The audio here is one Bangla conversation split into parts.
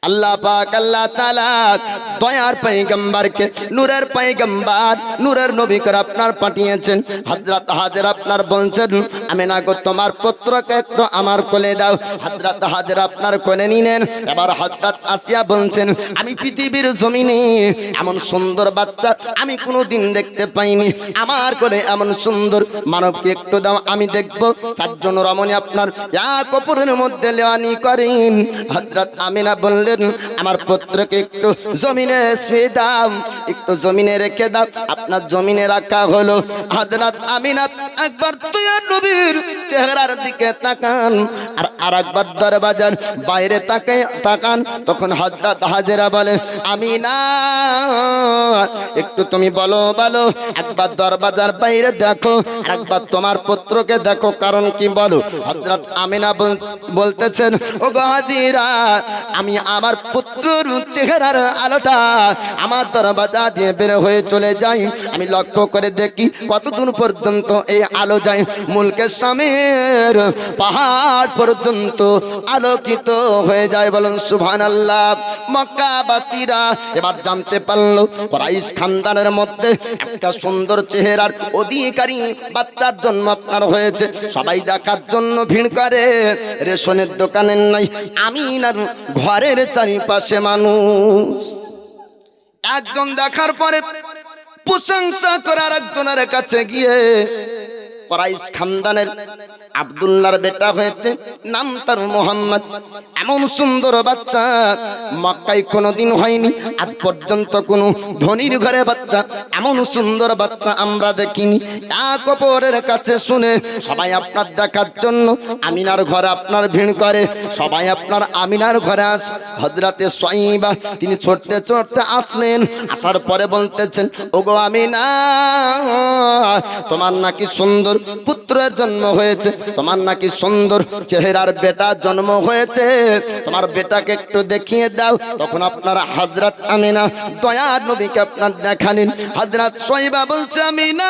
আল্লাহ পাক আল্লাহ তাআলা দয়ার পয়গম্বরকে নূরের পয়গম্বর নূরের নবী করে আপনার পাঠিয়েছেন। হযরত হাজেরা আপনার বলছেন আমিনা গো তোমার পুত্রকে একটু আমার কোলে দাও। হযরত হাজেরা আপনার কোলে নিলেন। এবার হযরত আসিয়া বলছেন আমি পৃথিবীর জমিনে এমন সুন্দর বাচ্চা আমি কোনোদিন দেখতে পাইনি, আমার কোলে এমন সুন্দর মানবকে একটু দাও আমি দেখব। চারজন রমণী আপনার এক অপরের মধ্যে লেওয়ানি করেন। হযরত আমিনা বললেন আমার পুত্রকে একটু জমিনে শুয়ে দাও, একটু জমিনে রেখে দাও। আপনার জমিনে রাখা হলো। হযরত আমিনা একবার দয়ার নবীর চেহারার দিকে তাকান আর আরেকবার দরজার বাইরে তাকান। তখন হযরত হাজেরা বলে আমিনা একটু তুমি বলো একবার দরজার বাইরে দেখো আর একবার তোমার পুত্রকে দেখো, কারণ কি বলো। হযরত আমিনা বলতেছেন ও গো হাজেরা আমি আমার পুত্রর চেহারার আলোটা আমার দরজা দিয়ে বের হয়ে চলে যাই, আমি লক্ষ্য করে দেখি কতদূর পর্যন্ত এই আলো যায়। মুলকের সামের পাহাড় পর্যন্ত আলোকিত হয়ে যায়। বলুন সুবহানাল্লাহ। মক্কাবাসীরা এবার জানতে পারলো কুরাইশ খানদানের মধ্যে একটা সুন্দর চেহারার অধিকারী বাচ্চার জন্ম আপনার হয়েছে। সবাই দেখার জন্য ভিড় করে। রেশনের দোকানের নাই আমিনার ঘরের চারিপাশে মানুষ। একজন দেখার পরে প্রশংসা করার একজনের কাছে গিয়ে কুরাইশ খানদানের আব্দুল্লাহর বেটা হয়েছে, নাম তার মোহাম্মদ। এমন সুন্দর বাচ্চা মক্কায় কোনোদিন হয়নি, আজ পর্যন্ত কোনো ধনীর ঘরে বাচ্চা এমন সুন্দর বাচ্চা আমরা দেখিনি। এক অপরের কাছে শুনে সবাই আপনার দেখার জন্য আমিনার ঘরে আপনার ভিড় করে। সবাই আপনার আমিনার ঘরে আসে। হযরতে সুয়াইবা তিনি ছুটতে আসলেন। আসার পরে বলতেছেন ওগো আমিনা তোমার নাকি সুন্দর পুত্রের জন্ম হয়েছে, তোমার নাকি সুন্দর চেহারার বেটা জন্ম হয়েছে, তোমার বেটাকে একটু দেখিয়ে দাও। তখন আপনার হযরত আমিনা দয়ার নবীকে আপনার দেখালেন। হযরত সুয়াইবা বলছে আমিনা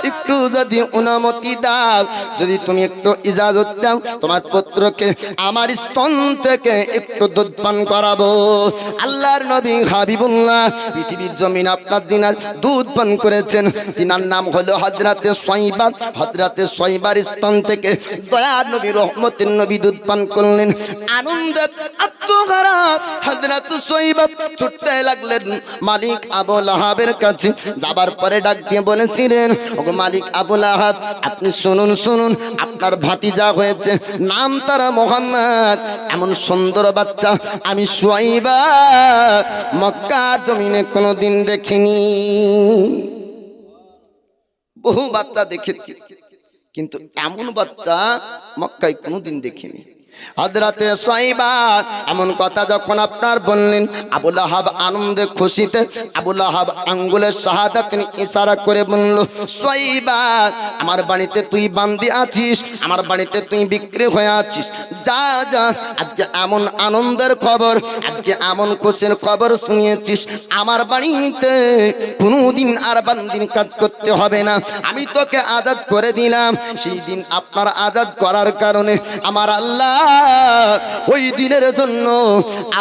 একটু যদি অনুমতি দাও, যদি তুমি একটু ইজাজত দাও তোমার পুত্রকে আমার স্তন থেকে একটু দুধ পান করাবো। আল্লাহর নবী হাবিবুল্লাহ পৃথিবীর জমিন আপনার দিনার দুধ পান করেছেন। তিনার নাম হলো হযরতে সুয়াইবা। হযরতে সুয়াইবার স্তন থেকে দয়ার নবী রহমতের নবী দুধ পান করলেন। আনন্দে আত্মহারা হযরত সুয়াইবা ছুটতে লাগলেন মালিক আবু লাহাবের কাছে। যাবার পরে ডাক দিয়ে বলেছিলেন ওগো মালিক আবু লাহাব আপনি শুনুন আপনার ভাতিজা হয়েছে, নাম তার মোহাম্মদ। এমন সুন্দর বাচ্চা আমি সুয়াইবা মক্কার জমিনে কোনোদিন দেখিনি। বহু বাচ্চা দেখেছি কিন্তু এমন বাচ্চা মক্কায় কোনোদিন দেখিনি। হযরতে সুয়াইবা এমন কথা যখন আপনার বললেন, আবু লাহাব আনন্দে খুশিতে আবু লাহাব আঙ্গুলের শাহাদাত ইশারা করে বলল সুয়াইবা আমার বাড়িতে তুই বান্দি আছিস, আমার বাড়িতে তুই বিক্রি হয়ে আছিস, যা আজকে এমন আনন্দের খবর, আজকে এমন খুশির খবর শুনিয়েছিস, আমার বাড়িতে কোনোদিন আর বান্দির কাজ করতে হবে না, আমি তোকে আজাদ করে দিলাম। সেই দিন আপনার আজাদ করার কারণে আমার আল্লাহ ওই দিনের জন্য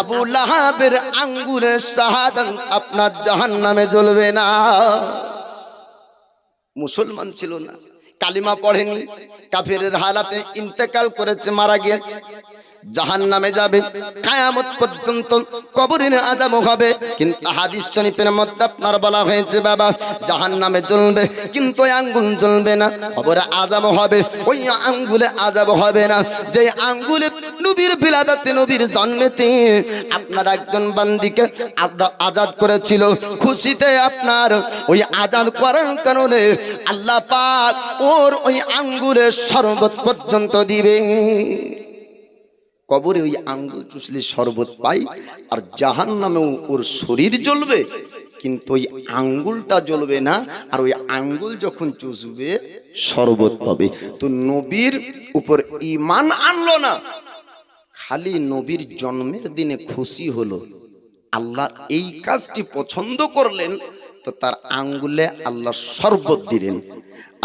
আবু লাহাবের আঙ্গুলের শাহাদাত আপনার জাহান্নামে জ্বলবে না। মুসলমান ছিল না, কালিমা পড়েনি, কাফেরের হালাতে ইন্তেকাল করেছে, মারা গিয়েছে, জাহান্নামে যাবে, কিয়ামত পর্যন্ত কবরের আযাব হবে। কিন্তু হাদিস শরীফের মধ্যে আপনার বলা হয়েছে বাবা জাহান্নামে জ্বলবে কিন্তু ওই আঙ্গুল জ্বলবে না, কবরে আযাব হবে, ওই আঙ্গুলে আযাব হবে না। যে আঙ্গুলে নবীর বিলাদাতে নবীর জন্মেতে আপনার একজন বান্দীকে আজাদ করেছিল, খুশিতে আপনার ওই আজাদ করার কারণে আল্লাহ পাক ওর ওই আঙ্গুলের শরবত পর্যন্ত দিবে। কবরে ওই আঙ্গুল চুষলে শরবত পাই, আর জাহান্নামেও ওর শরীর জ্বলবে কিন্তু ওই আঙ্গুলটা জ্বলবে না। আর ওই আঙ্গুল যখন চুষবে শরবত পাবে। তো নবীর উপর ঈমান আনলো না, খালি নবীর জন্মের দিনে খুশি হলো, আল্লাহ এই কাজটি পছন্দ করলেন, তো তার আঙ্গুলে আল্লাহ শরবত দিলেন।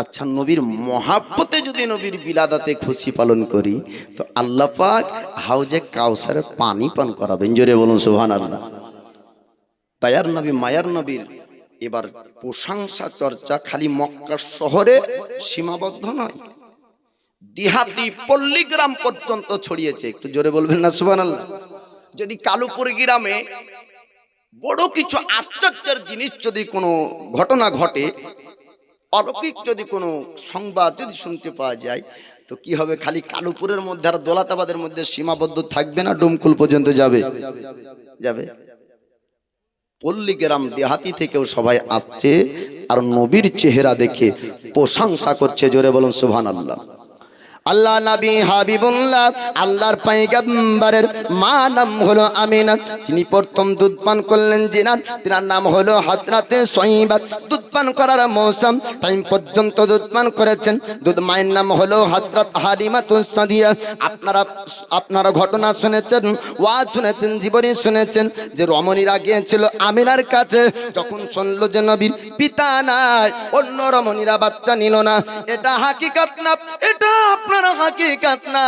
আচ্ছা, নবীর মহাব্বতে যদি নবীর বিলাদাতে খুশি পালন করি, তো আল্লাহ পাক হাউজে কাউসারে পানি পান করাবেন। জোরে বলুন সুবহানাল্লাহ। দয়ার নবী মায়ার নবীর এবার প্রশংসা চর্চা খালি মক্কা শহরে সীমাবদ্ধ নয়, দিহাতি পল্লীগ্রাম পর্যন্ত ছড়িয়েছে। একটু জোরে বলবেন না সুবহানাল্লাহ। যদি কালুপুর গ্রামে বড় কিছু আশ্চর্যের জিনিস, যদি কোনো ঘটনা ঘটে, অলৌকিক যদি কোনো সংবাদ যদি শুনতে পাওয়া যায়, তো কি হবে? খালি কালুপুরের মধ্যে আর দৌলতাবাদের মধ্যে সীমাবদ্ধ থাকবে না, ডুমকুল পর্যন্ত যাবে যাবে। পল্লী গ্রাম দেহাতি থেকেও সবাই আসছে আর নবীর চেহারা দেখে প্রশংসা করছে। জোরে বলুন সুবহানাল্লাহ। আল্লাহ নবী হাবিবুল্লাহ, আল্লাহর পয়গম্বরের মা নাম হলো আমিনা। তিনি প্রথম দুধ পান করলেন তিনার নাম হলো হযরতে সয়বা। দুধ পান করার মৌসুম টাইম পর্যন্ত দুধ পান করেছেন। দুধ মায়ের নাম হলো হযরত হালিমাতুস সাদিয়া। আপনারা ঘটনা শুনেছেন, ওয়াজ শুনেছেন, জীবনী শুনেছেন যে রমণীরা গিয়েছিল আমিনার কাছে। যখন শুনলো যে নবীর পিতা নাই, অন্য রমণীরা বাচ্চা নিল না। এটা হাকিকত না, এটা আপনারা হাকিকত না।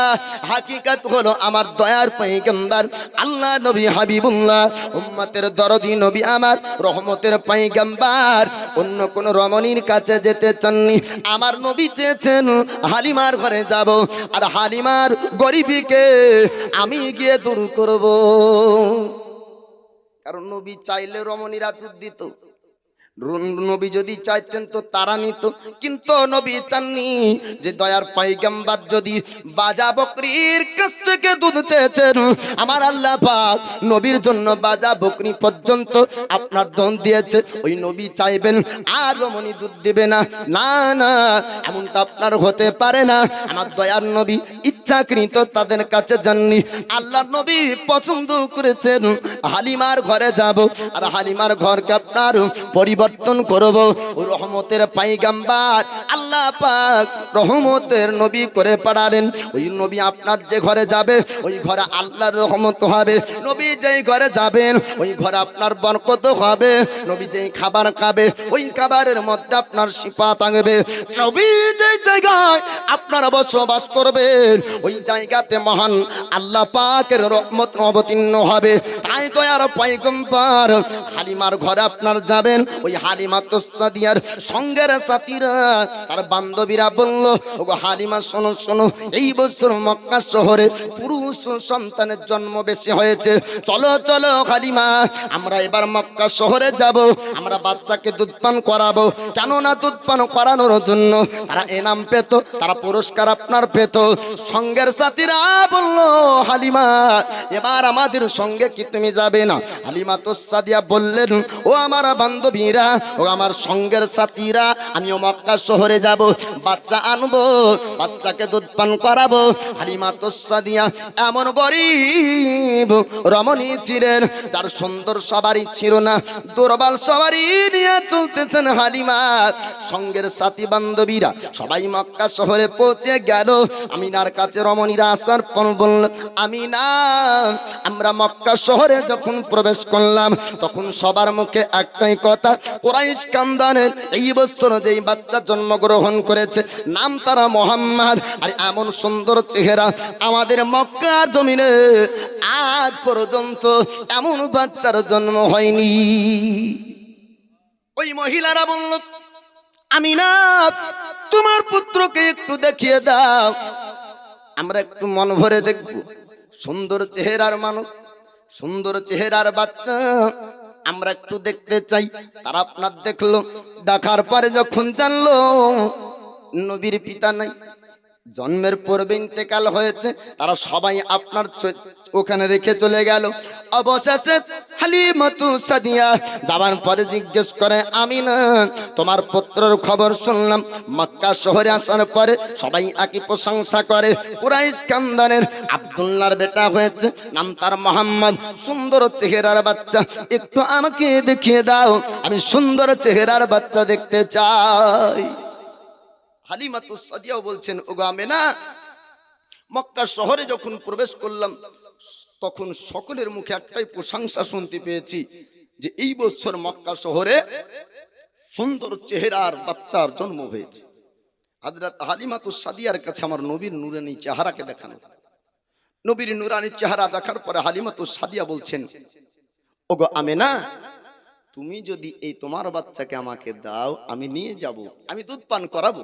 হাকিকত হলো আমার দয়ার পয়গম্বর আল্লাহ নবী হাবিবুল্লাহ, উম্মতের দরদি নবী, আমার রহমতের পয়গম্বর অন্য কোন রমণীর কাছে যেতে চাননি। আমার নবী চেয়েছেন হালিমার ঘরে যাব, আর হালিমার গরিবীকে আমি গিয়ে দূর করব। কারণ নবী চাইলে রমণীরা দুধ দিত, নবী যদি চাইতেন তো তারা নিত, কিন্তু নবী চাননি যে দয়ার পয়গম্বর যদি বাজা বকরির কাছ থেকে দুধ চেয়েছেন, আমার আল্লাহ পাক নবীর জন্য বাজা বকরি পর্যন্ত আপনার দুধ দিয়েছে, ওই নবী চাইবেন আর রমণী দুধ দিবে না? না না, এমনটা আপনার হতে পারে না। আমার দয়ার নবী ইচ্ছাকৃত তাদের কাছে যাননি। আল্লাহ নবী পছন্দ করেছেন হালিমার ঘরে যাব, আর হালিমার ঘরকে আপনার পরিবর্তন করব। রহমতের পয়গম্বর আল্লাহ পাক রহমতের নবী করে পাঠালেন। ওই নবী আপনার যে ঘরে যাবে, ওই ঘরে আল্লাহর রহমত হবে। নবী যেই ঘরে যাবেন, ওই ঘরে আপনার বরকত হবে। নবী যেই খাবার খাবে, ওই খাবারের মধ্যে আপনার শিফা থাকবে। নবী যেই জায়গায় আপনারা বসবাস করবেন, ওই জায়গাতে মহান আল্লাহ পাকের রহমত অবতীর্ণ হবে। তাই দয়ার পয়গম্বর হালিমার ঘরে আপনার যাবেন। ওই হালিমাতুস সাদিয়ার সঙ্গের সাথীরা, তার বান্ধবীরা বলল, ওগো হালিমা শোনো শোনো, এই বছর মক্কা শহরে পুরুষ সন্তানের জন্ম বেশি হয়েছে। চলো চলো হালিমা, আমরা এবার মক্কা শহরে যাব, আমরা বাচ্চাকে দুধ পান করাবো। কেননা দুধ পান করানোর জন্য তারা এনাম পেত, তারা পুরস্কার আপনার পেত। সঙ্গের সাথীরা বলল, হালিমা এবার আমাদের সঙ্গে কি তুমি যাবে না? হালিমাতুস সাদিয়া বললেন, ও আমার বান্ধবীরা, ও আমার সঙ্গের সাথীরা, আমিও মক্কা শহরে যাব, বাচ্চা আনবো, বাচ্চাকে দুধ পান করাবো। হালিমাতুস সাদিয়া এমন গরিব রমণী ছিলেন, যার সুন্দর সবারই ছিল না, দুর্বল সবারই নিয়ে চলতেছেন হালিমা। সঙ্গের সাথী বান্ধবীরা সবাই মক্কা শহরে পৌঁছে গেল। আমিনার কাছে রমণীরা আসার পর বলল, আমিনা, আমরা মক্কা শহরে যখন প্রবেশ করলাম, তখন সবার মুখে একটাই কথা, কুরাইশ খানদানের এই বছর যেই বাচ্চা জন্মগ্রহণ করেছে, নাম তারা মোহাম্মদ। আর এমন সুন্দর চেহারা আমাদের মক্কার জমিনে আজ পর্যন্ত এমন বাচ্চার জন্ম হয়নি। ওই মহিলারা বলল, আমিনা, তোমার পুত্রকে একটু দেখিয়ে দাও, আমরা একটু মন ভরে দেখব। সুন্দর চেহারার মানুষ, সুন্দর চেহারার বাচ্চা আমরা একটু দেখতে চাই। তারা আপনার দেখলো, দেখার পরে যখন জানলো নবীর পিতা নাই, জন্মের পূর্বে ইন্তেকাল হয়েছে, তারা সবাই আপনার ওখানে রেখে চলে গেল। অবশেষে হালিমাতুস সাদিয়া যাবার পরে জিজ্ঞেস করে, আমিনা, তোমার পুত্রের খবর শুনলাম। মক্কা শহরে আসার পরে সবাই একই প্রশংসা করে, কুরাইশ খানদানের আব্দুল্লাহর বেটা হয়েছে, নাম তার মোহাম্মদ, সুন্দর চেহারার বাচ্চা, একটু আমাকে দেখিয়ে দাও, আমি সুন্দর চেহারার বাচ্চা দেখতে চাই। হালিমাতুস সাদিয়াও বলছেন, ওগো আমিনা, মক্কা শহরে যখন প্রবেশ করলাম, তখন সকলের মুখে একটাই প্রশংসা শুনতে পেয়েছি যে এই বছর মক্কা শহরে সুন্দর চেহারার বাচ্চার জন্ম হয়েছে। হযরত হালিমাতুস সাদিয়ার কাছে আমার নবীর নূরানী চেহারাকে দেখানো। নবীর নূরানী চেহারা দেখার পরে হালিমাতুস সাদিয়া বলছেন, ওগো আমেনা, তুমি যদি এই তোমার বাচ্চাকে আমাকে দাও, আমি নিয়ে যাব, আমি দুধ পান করাবো।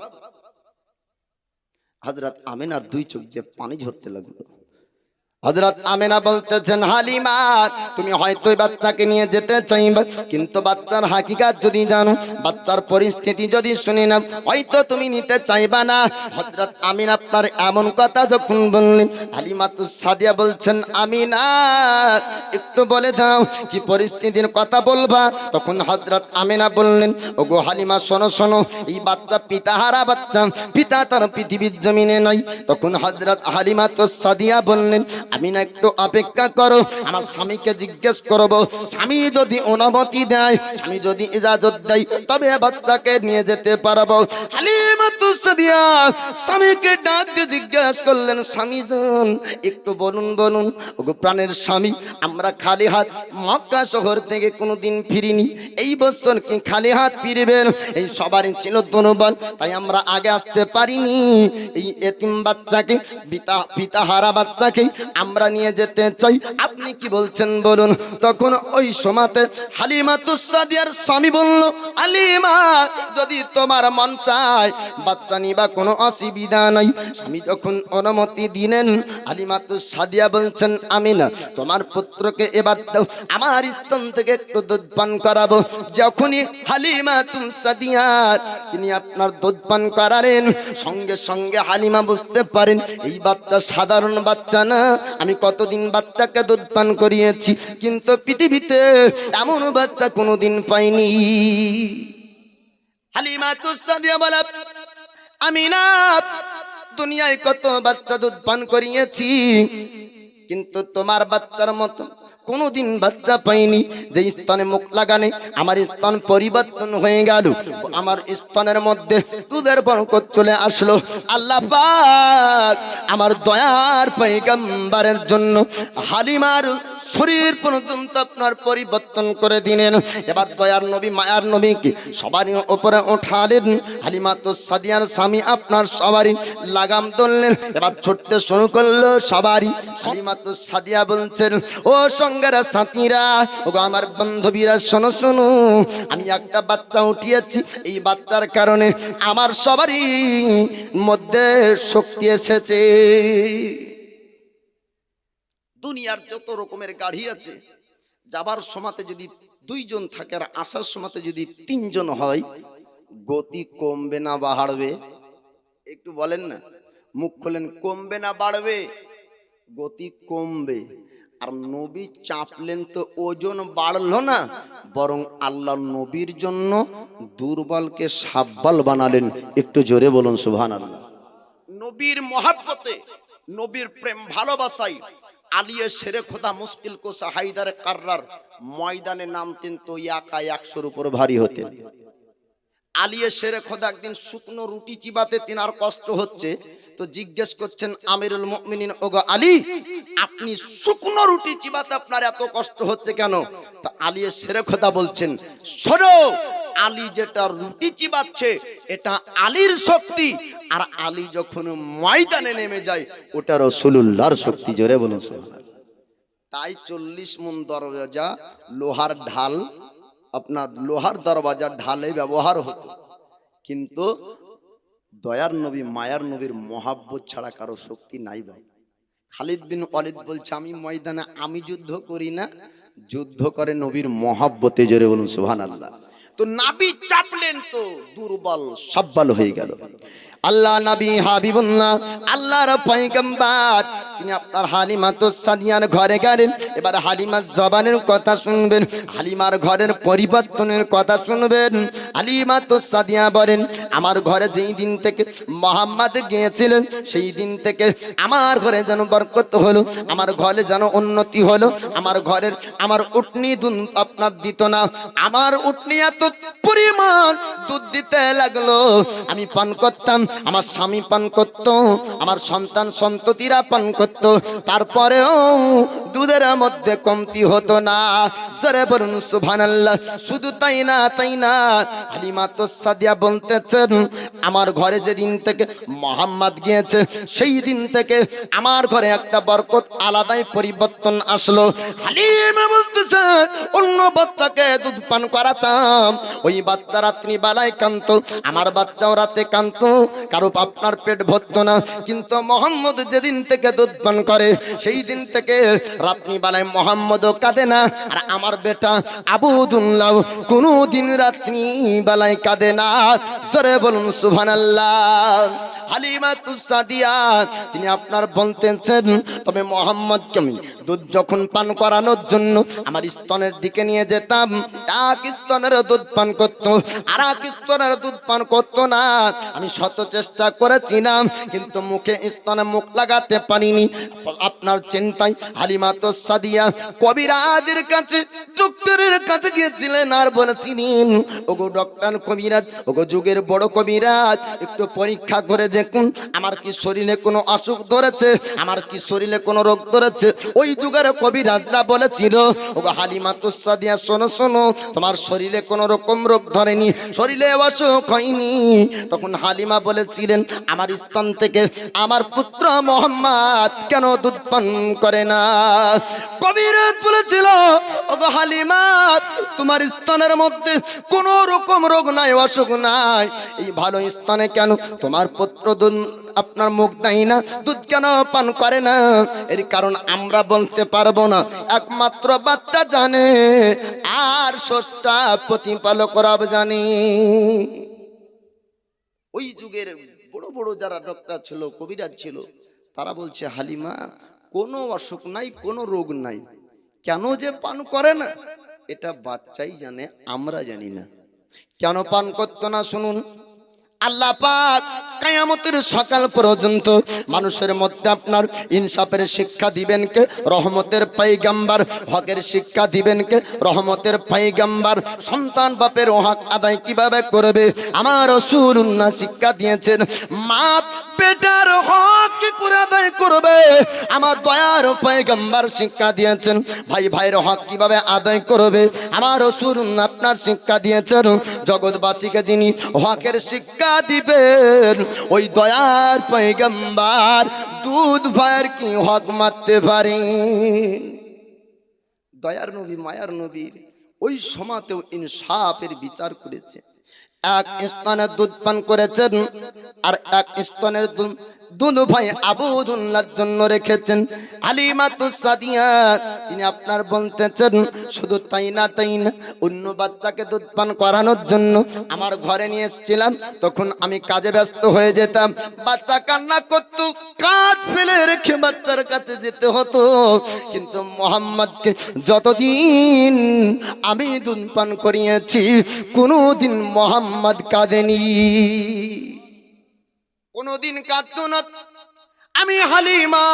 হযরত আমেনার দুই চোখ দিয়ে পানি ঝরতে লাগলো। হযরত আমেনা বলতেছেন, হালিমা, তুমি হয়তো এই বাচ্চাকে নিয়ে যেতে চাইবে, কিন্তু বাচ্চার হাকিকাত যদি জানো, বাচ্চার পরিস্থিতি যদি শুনে নাও, হয়তো তুমি নিতে চাইবা না। হযরত আমিনা আপনার এমন কথা যখন বললেন, হালিমাতুস সাদিয়া বলছেন, আমিনা, একটু বলে দাও কি পরিস্থিতির কথা বলবা। তখন হযরত আমিনা বললেন, ওগো হালিমা, শোনো শোনো, এই বাচ্চা পিতাহারা বাচ্চা, পিতা তার পৃথিবীর জমিনে নাই। তখন হযরত হালিমাতুস সাদিয়া বললেন, আমি না একটু অপেক্ষা করো, আমার স্বামীকে জিজ্ঞেস করব, স্বামী যদি অনুমতি দেয়, স্বামী যদি ইজাজত দেয়, তবে বাচ্চাকে নিয়ে যেতে পারবো। হালিমাতুস সাদিয়া স্বামীকে ডাক দিয়ে জিজ্ঞেস করলেন, স্বামীজান, একটু বলুন বলুন, ওগো প্রাণের স্বামী, আমরা খালি হাত মক্কা শহর থেকে কোনোদিন ফিরিনি, এই বছর কি খালি হাত ফিরবেন? এই সবারই ছিল ধন্যবাদ, তাই আমরা আগে আসতে পারিনি। এই এতিম বাচ্চাকে, পিতাহারা বাচ্চাকে আমরা নিয়ে যেতে চাই, আপনি কি বলছেন বলুন। তখন ওই সময়তে হালিমাতুস সাদিয়ার স্বামী বলল, হালিমা, যদি তোমার মন চায় বাচ্চা নিবা, কোনো অসুবিধা নাই। স্বামী যখন অনুমতি দিলেন, হালিমাতুস সাদিয়া বলছেন, আমিনা, তোমার পুত্রকে এবার দাও, আমার স্তন থেকে একটু দুধ পান করাবো। যখনই হালিমাতুস সাদিয়া তিনি আপনার দুধ পান করালেন, সঙ্গে সঙ্গে হালিমা বুঝতে পারেন এই বাচ্চা সাধারণ বাচ্চা না, আমি কতদিন বাচ্চাকে দুধ পান করিয়েছি, কিন্তু পৃথিবীতে এমন বাচ্চা কোনোদিন পাইনি। হালিমাতুস সাদিয়া বলে, আমিনা, দুনিয়ায় কত বাচ্চা দুধ পান করিয়েছি, কিন্তু তোমার বাচ্চার মতো কোনোদিন বাচ্চা পাইনি। যে স্তনে মুখ লাগানে আমার স্তন পরিবর্তন হয়ে গেল, আমার স্তনের মধ্যে দুধের বরকত চলে আসলো। আল্লাহ পাক আমার দয়ার পয়গম্বরের জন্য হালিমার শরীর পর্যন্ত আপনার পরিবর্তন করে দিলেন। এবার দয়ার নবী, মায়ার নবীকে সবারই উপরে ওঠালেন। হালিমাতুস সাদিয়ার স্বামী আপনার সবারই লাগাম ধরলেন, এবার ছুটতে শুরু করলো সবারই। হালিমাতুস সাদিয়া বলছেন, ও সঙ্গের সাথীরা, ও আমার বান্ধবীরা, শোনো শোনো, আমি একটা বাচ্চা উঠিয়েছি, এই বাচ্চার কারণে আমার সবারই মধ্যে শক্তি এসেছে। দুনিয়ার যত রকমের গাড়ি আছে, যাবার সময়তে যদি দুইজন থাকে আর আসার সময়তে যদি তিনজন হয়, গতি কমবে না বাড়বে? একটু বলেন না, মুখ খোলেন, কমবে না বাড়বে? গতি কমবে। আর নবী চাপলেন তো ওজন বাড়লো না, বরং আল্লাহ নবীর জন্য দুর্বলকে সাব্বাল বানালেন। একটু জোরে বলুন সুবহানাল্লাহ। নবীর মহাব্বতে, নবীর প্রেম ভালোবাসায় আলিয়ে শেরে খোদা মুশকিল কোসা হায়দার কার্রার ময়দানে নামতেন তো একা 100-র উপর ভারী হতেন। আলিয়ে শেরে খোদা একদিন শুকনো রুটি চিবাতে তিনার কষ্ট হচ্ছে, তো জিজ্ঞেস করছেন আমিরুল মুমিনিন, ওগো আলী, আপনি শুকনো রুটি চিবাতে আপনার এত কষ্ট হচ্ছে কেন? তা আলিয়ে শেরে খোদা বলছেন, শোনো, আলী যেটা রুটি চিবাচ্ছে এটা আলীর শক্তি, আর আলী যখন ময়দানে নেমে যায় ওটা রাসূলুল্লাহর শক্তি। জোরে বলুন সুবহানাল্লাহ। তাই 40 মণ দরজা লোহার ঢাল, আপনার লোহার দরওয়াজার ঢালে ব্যবহার হতো, কিন্তু দয়ার নবী, মায়ার নবীর মহাব্বত ছাড়া কারো শক্তি নাই ভাই। খালিদ বিন ওয়ালিদ বলছে, আমি ময়দানে আমি যুদ্ধ করি না, যুদ্ধ করে নবীর মহাব্বতে। জোরে বলুন সুবহানাল্লাহ। তো নবী চাপলেন তো দুর্বল সাব্বাল হয়ে গেল। আল্লাহ নবী হাবিবুল্লাহ, আল্লাহর পয়গম্বর, তিনি আপনার হালিমাতুস সাদিয়ার ঘরে গেলেন। এবার হালিমার জবানের কথা শুনবেন, হালিমার ঘরের পরিবর্তনের কথা শুনবেন। হালিমাতুস সাদিয়া বলেন, আমার ঘরে যেই দিন থেকে মুহাম্মদ গিয়েছিলেন, সেই দিন থেকে আমার ঘরে যেন বরকত হলো, আমার ঘরে যেন উন্নতি হলো। আমার ঘরের আমার উটনি আপনার দিত না, আমার উটনি এত পরিমাণ দুধ দিতে লাগলো। আমি পান করতাম, আমার স্বামী পান করত, আমার সন্তান সন্ততিরা পান করত, তারপরেও দুধের মধ্যে কমতি হতো না। জোরে বলুন সুবহানাল্লাহ। শুধু তাই না, হালিমা সাদিয়া বলতেছেন, আমার ঘরে যেদিন থেকে মোহাম্মদ গিয়েছে সেই দিন থেকে আমার ঘরে একটা বরকত আলাদাই পরিবর্তন আসলো। হালিমা বলতেছেন, অন্য বাচ্চাকে দুধ পান করাতাম, ওই বাচ্চা রাত্রি বেলায় কাঁদতো, আমার বাচ্চাও রাতে কাঁদতো, কারো আপনার পেট ভরতো না। কিন্তু মোহাম্মদ যেদিন থেকে দুধ পান করে সেই দিন থেকে রাত্রি বেলায় মোহাম্মদও কাঁদে না, আর আমার বেটা আবুদুল্লাহ কোনো দিন রাত্রি বেলায় কাঁদে না। জোরে বলুন সুবহানাল্লাহ। হালিমা সাদিয়া তিনি আপনার বলতেছেন, তবে মোহাম্মদকে আমি দুধ যখন পান করানোর জন্য আমার স্তনের দিকে নিয়ে যেতাম, এক স্তনের দুধ পান করত, আর এক স্তনের দুধ পান করতো না। আমি শত চেষ্টা করেছিলাম কিন্তু মুখে স্তনে মুখ লাগাতে পারিনি। আপনার চিন্তায় হালিমা সাদিয়া কবিরাজের কাছে, ডক্টরের কাছে গিয়েছিলেন, আর বলেছিলেন, ওগো ডক্টর কবিরাজ, ওগো যুগের বড় কবিরাজ, একটু পরীক্ষা করে দেখুন আমার কি শরীরে কোনো অসুখ ধরেছে, আমার কি শরীরে কোনো রোগ ধরেছে। ওই যুগের কবিরাজরা বলেছিল, ওগো হালিমা সাদিয়া শোনো শোনো, তোমার শরীরে কোনো রকম রোগ ধরেনি, শরীরে অসুখ হয়নি। তখন হালিমা বলেছিলেন, আমার স্তন থেকে আমার পুত্র মোহাম্মদ কেন দুধ পান করে না? কবিরাজ বলেছিল, ওগো হালিমা, তোমার স্তনের মধ্যে কোনো রকম রোগ নাই, অসুখ নাই, এই ভালো স্তনে কেন তোমার পুত্র দুধ আপনার মুখ দেয় না, দুধ কেন পান করে না? এর কারণ আমরা বলতে পারবো না, একমাত্র বাচ্চা জানে, আর স্রষ্টা প্রতিপালক রব জানে। ওই যুগের বড় বড় যারা ডক্টর ছিল, কবিরাজ ছিল, তারা বলছে, হালিমা কোনো অসুখ নাই, কোনো রোগ নাই, কেন যে পান করে না এটা বাচ্চাই জানে, আমরা জানি না। কেন পান করতো না শুনুন। আল্লাহ পাক কিয়ামতের সকাল পর্যন্ত মানুষের মধ্যে আপনার ইনসাফের শিক্ষা দিবেন কে? রহমতের পয়গম্বর। হকের শিক্ষা দিবেন কে? রহমতের পয়গম্বর। সন্তান বাপের হক আদায় কিভাবে করবে আমার রাসূলুল্লাহ শিক্ষা দিয়েছেন। মা বেটার হক কি করে আদায় করবে আমার দয়ার পয়গম্বর শিক্ষা দিয়েছেন। ভাই ভাইয়ের হক কিভাবে আদায় করবে আমার রাসূলুল্লাহ আপনার শিক্ষা দিয়েছেন। জগৎবাসীকে যিনি হকের শিক্ষা দিবেন ওই দয়ার পয়গম্বর দুধ ভাইয়ের কি হক মারতে পারে? দয়ার নবী, মায়ার নবীর ওই সময়তেও ইনসাফের বিচার করেছে। এক স্তনের দুধ পান করেছেন, আর এক স্তনের দুধ ভাই আবুদুল্লাহর জন্য রেখেছেন। হালিমা সাদিয়া তিনি আপনার বলতেছেন, শুধু তাই না অন্য বাচ্চাকে দুধ পান করানোর জন্য আমার ঘরে নিয়ে এসেছিলাম, তখন আমি কাজে ব্যস্ত হয়ে যেতাম, বাচ্চা কান্না করতো, কাজ ফেলে রেখে বাচ্চার কাছে যেতে হতো। কিন্তু মোহাম্মদকে যতদিন আমি দুধ পান করিয়েছি কোনোদিন মোহাম্মদ কাঁদেনি, কোনদিন কাঁদতো না। আমি হালিমা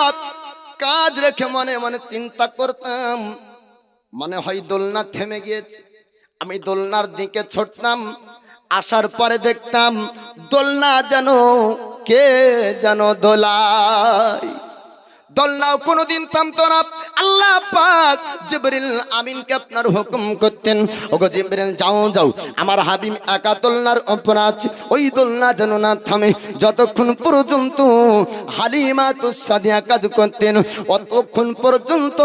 কাজ রেখে মনে মনে চিন্তা করতাম, মনে হয় দোলনা থেমে গিয়েছে। আমি দোলনার দিকে ছুটতাম, আসার পরে দেখতাম দোলনা যেন কে যেন দোলায়, দোলনাও কোনোদিন থামতো না। আল্লাহ পাক জিবরিল আমিনকে আপনার হুকুম করতেন, ওগো জিবরিল যাও যাও, আমার হাবিব একা দোলনার উপর আছে, ওই দোলনা যেন না থামে। যতক্ষণ পর্যন্ত হালিমা সাদিয়া কাজ করতেন অতক্ষণ পর্যন্ত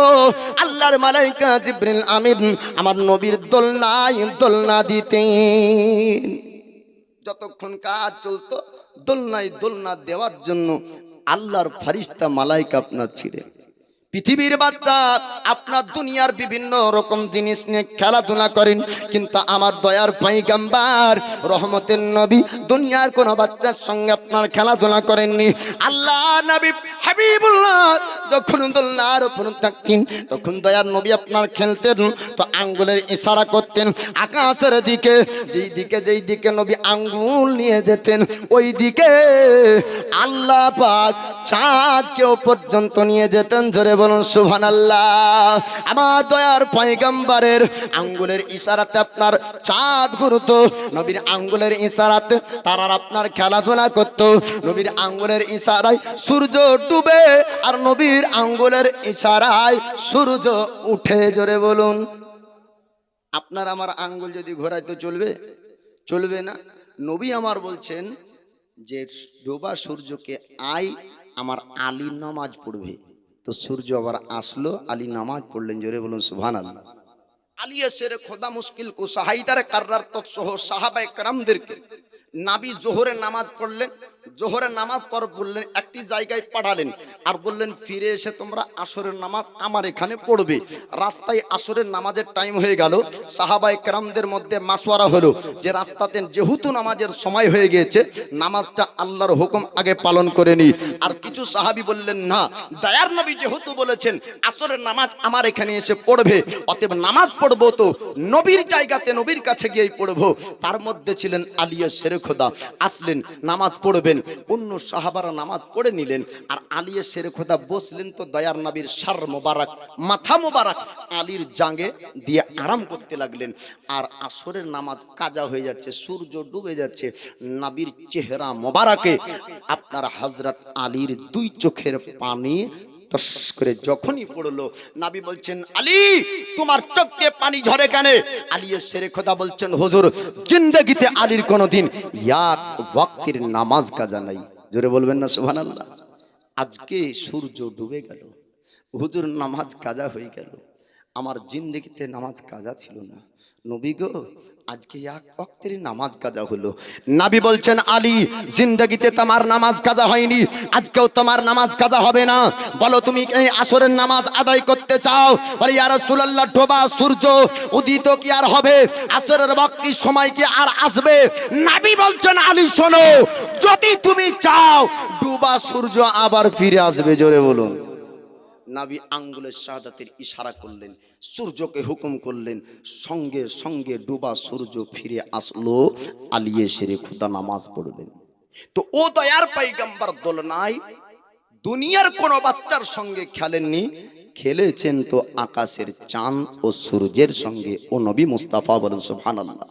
আল্লাহর মালাইকা জিবরিল আমিন আমার নবীর দোলনায় দোলনা দিতেন। যতক্ষণ কাজ চলতো দোলনায় দোলনা দেওয়ার জন্য আল্লাহর ফেরেশতা মালাইকা আপনার ছিলেন। পৃথিবীর বাচ্চা আপনার দুনিয়ার বিভিন্ন রকম জিনিস নিয়ে খেলাধুলা করেন, কিন্তু আমার দয়ার পয়গম্বর রহমতের নবী দুনিয়ার কোন বাচ্চার সঙ্গে আপনার খেলাধুলা করেননি। আল্লাহ নবী হাবিবুল্লাহ যখন দোলনার উপর থাকতেন তখন দয়ার নবী আপনার খেলতেন তো আঙ্গুলের ইশারা করতেন আকাশের দিকে, যেই দিকে নবী আঙ্গুল নিয়ে যেতেন ওই দিকে আল্লাহ পাক চাঁদকেও পর্যন্ত নিয়ে যেতেন। জোরে বলুন সুবহানাল্লাহ। আমার দয়ার পয়গম্বরের আঙ্গুলের ইশারাতে আপনার চাঁদ ঘুরতো, নবীর আঙ্গুলের ইশারাতে তারার আপনার খেলাধুলা করতো, নবীর আঙ্গুলের ইশারায় সূর্য ডুবে আর নবীর আঙ্গুলের ইশারায় সূর্য উঠে। জোরে বলুন। আপনার আমার আঙ্গুল যদি ঘোরায় তো চলবে? চলবে না। নবী আমার বলছেন যে ডোবা সূর্যকে আই আমার আলী নামাজ পড়বে, তো সূর্য আবার আসলো, আলী নামাজ পড়লেন। জোরে বলুন সুবহানাল্লাহ। আলী এসের খোদা মুশকিল কো সাহাইদার কাররার তৎসহ সাহাবায়ে কেরামদেরকে নাবি জোহরের নামাজ পড়লেন, জোহরের নামাজ পর বললেন একটি জায়গায় পাঠালেন আর বললেন ফিরে এসে তোমরা আসরের নামাজ আমার এখানে পড়বে। রাস্তায় আসরের নামাজের টাইম হয়ে গেল, সাহাবায়ে কেরামদের মধ্যে মাসওয়ারা হলো যে রাস্তাতে যেহেতু নামাজের সময় হয়ে গিয়েছে নামাজটা আল্লাহর হুকুম আগে পালন করে নি। আর কিছু সাহাবী বললেন না, দয়ার নবী যেহেতু বলেছেন আসরের নামাজ আমার এখানে এসে পড়বে, অতএব নামাজ পড়বো তো নবীর জায়গাতে নবীর কাছে গিয়েই পড়বো। তার মধ্যে ছিলেন আলী শের খোদা, আসলেন নামাজ পড়বেন, অন্য সাহাবারা নামাজ পড়ে নিলেন আর আলী শের খোদা বসলেন। তো দয়ার নবীর সার মোবারক মাথা মোবারক আলীর জাঙ্গে দিয়ে আরাম করতে লাগলেন। আর আসরের নামাজ কাজা হয়ে যাচ্ছে, সূর্য ডুবে যাচ্ছে, নবীর চেহারা মোবারকে আপনার হযরত আলীর দুই চোখের পানি টস করে যখনই পড়লো, নবী বলছেন আলী তোমার চোখ দিয়ে পানি ঝরে কেন? আলী শেরে খোদা বলছেন হুজুর জিন্দেগিতে আলীর কোনোদিন এক ওয়াক্তের নামাজ কাজা নাই। জোরে বলবেন না সুবহানাল্লাহ। আজকে সূর্য ডুবে গেল, হুজুর নামাজ কাজা হয়ে গেল, আমার জিন্দেগিতে নামাজ কাজা ছিল না। নবী গো আজকে এক ওয়াক্তের নামাজ কাজা হলো। নবী বলছেন আলী জিন্দেগিতে তোমার নামাজ কাজা হয়নি, আজকেও তোমার নামাজ কাজা হবে না। বলো তুমি এই আসরের নামাজ আদায় করতে চাও? বলে ইয়া রাসূলুল্লাহ ডোবা সূর্য উদিত কি আর হবে? আসরের ওয়াক্তের সময় কি আর আসবে? নবী বলছেন আলী শোনো, যদি তুমি চাও ডোবা সূর্য আবার ফিরে আসবে। জোরে বলুন। নবী আঙ্গুলের শাহাদাতের ইশারা করলেন, সূর্যকে হুকুম করলেন, সঙ্গে সঙ্গে ডুবা সূর্য ফিরে আসলো। আলী শেরে খোদা নামাজ পড়লেন। তো ও দয়ার পয়গম্বর দোলনায় দুনিয়ার কোন বাচ্চার সঙ্গে খেলেননি, খেলেছেন তো আকাশের চাঁদ ও সূর্যের সঙ্গে। ও নবী মুস্তাফা বলেন সুবহানাল্লাহ।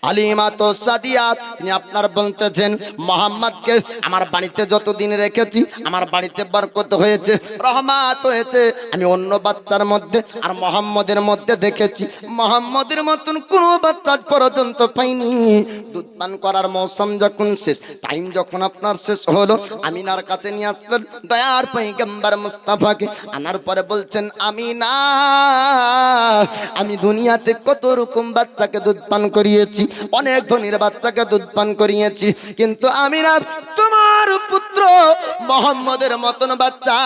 আলিমা তো সাদিয়া তিনি আপনার বলতেছেন মোহাম্মদকে আমার বাড়িতে যতদিন রেখেছি আমার বাড়িতে বরকত হয়েছে, রহমত হয়েছে। আমি অন্য বাচ্চার মধ্যে আর মোহাম্মদের মধ্যে দেখেছি মোহাম্মদের মতন কোনো বাচ্চা পর্যন্ত পাইনি। দুধ পান করার মৌসুম যখন শেষ, টাইম যখন আপনার শেষ হলো, আমিনার কাছে নিয়ে আসলেন দয়ার পয়গম্বর মুস্তাফাকে। আনার পরে বলছেন আমিনা আমি দুনিয়াতে কত রকম বাচ্চাকে দুধ পান করিয়েছি, অনেক ধনীর বাচ্চাকে দুধ পান করিয়েছি, কিন্তু আমিনা তোমার পুত্র মোহাম্মদের মতন বাচ্চা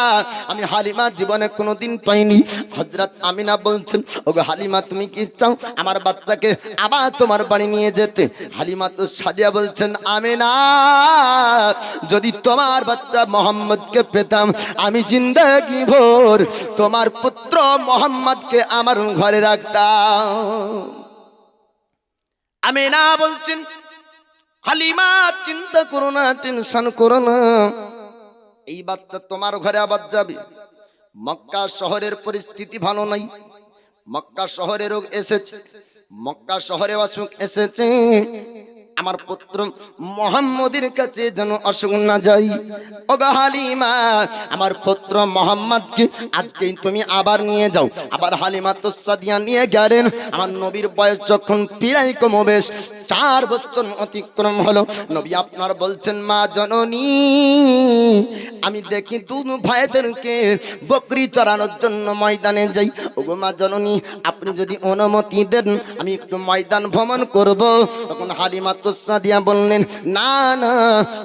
আমি হালিমা জীবনে কোনোদিন পাইনি। হযরত আমিনা বলছেন ওগো হালিমা তুমি কি চাও আমার বাচ্চাকে আবার তোমার বাড়ি নিয়ে যেতে? হালিমা তো সাদিয়া বলছেন আমিনা যদি তোমার বাচ্চা মোহাম্মদকে পেতাম আমি জিন্দেগি ভোর তোমার পুত্র মোহাম্মদকে আমার ঘরে রাখতাম। আমিনা বলছেন হালিমা চিন্তা করো না, টেনশন করো না, এই বাচ্চা তোমার ঘরে আবার যাবে। মক্কা শহরের পরিস্থিতি ভালো নাই, মক্কা শহরে রোগ এসেছে, মক্কা শহরে অসুখ এসেছে, আমার পুত্র মোহাম্মদের কাছে যেন অসুখ না যাই। ওগো হালিমা আমার পুত্র মোহাম্মদকে আজকেই তুমি আবার নিয়ে যাও। আবার হালিমা তো সাদিয়া নিয়ে গেলেন। আমার নবীর বয়স যখন প্রায় কমবেশ 4 বছর অতিক্রম হলো, নবী আপনার বলছেন মা জননী আমি দেখি দুনু ভাইদেরকে বকরি চড়ানোর জন্য ময়দানে যাই। ওগো মা জননী আপনি যদি অনুমতি দেন আমি একটু ময়দান ভ্রমণ করব। তখন হালিমা তো সাদিয়া বললেন না না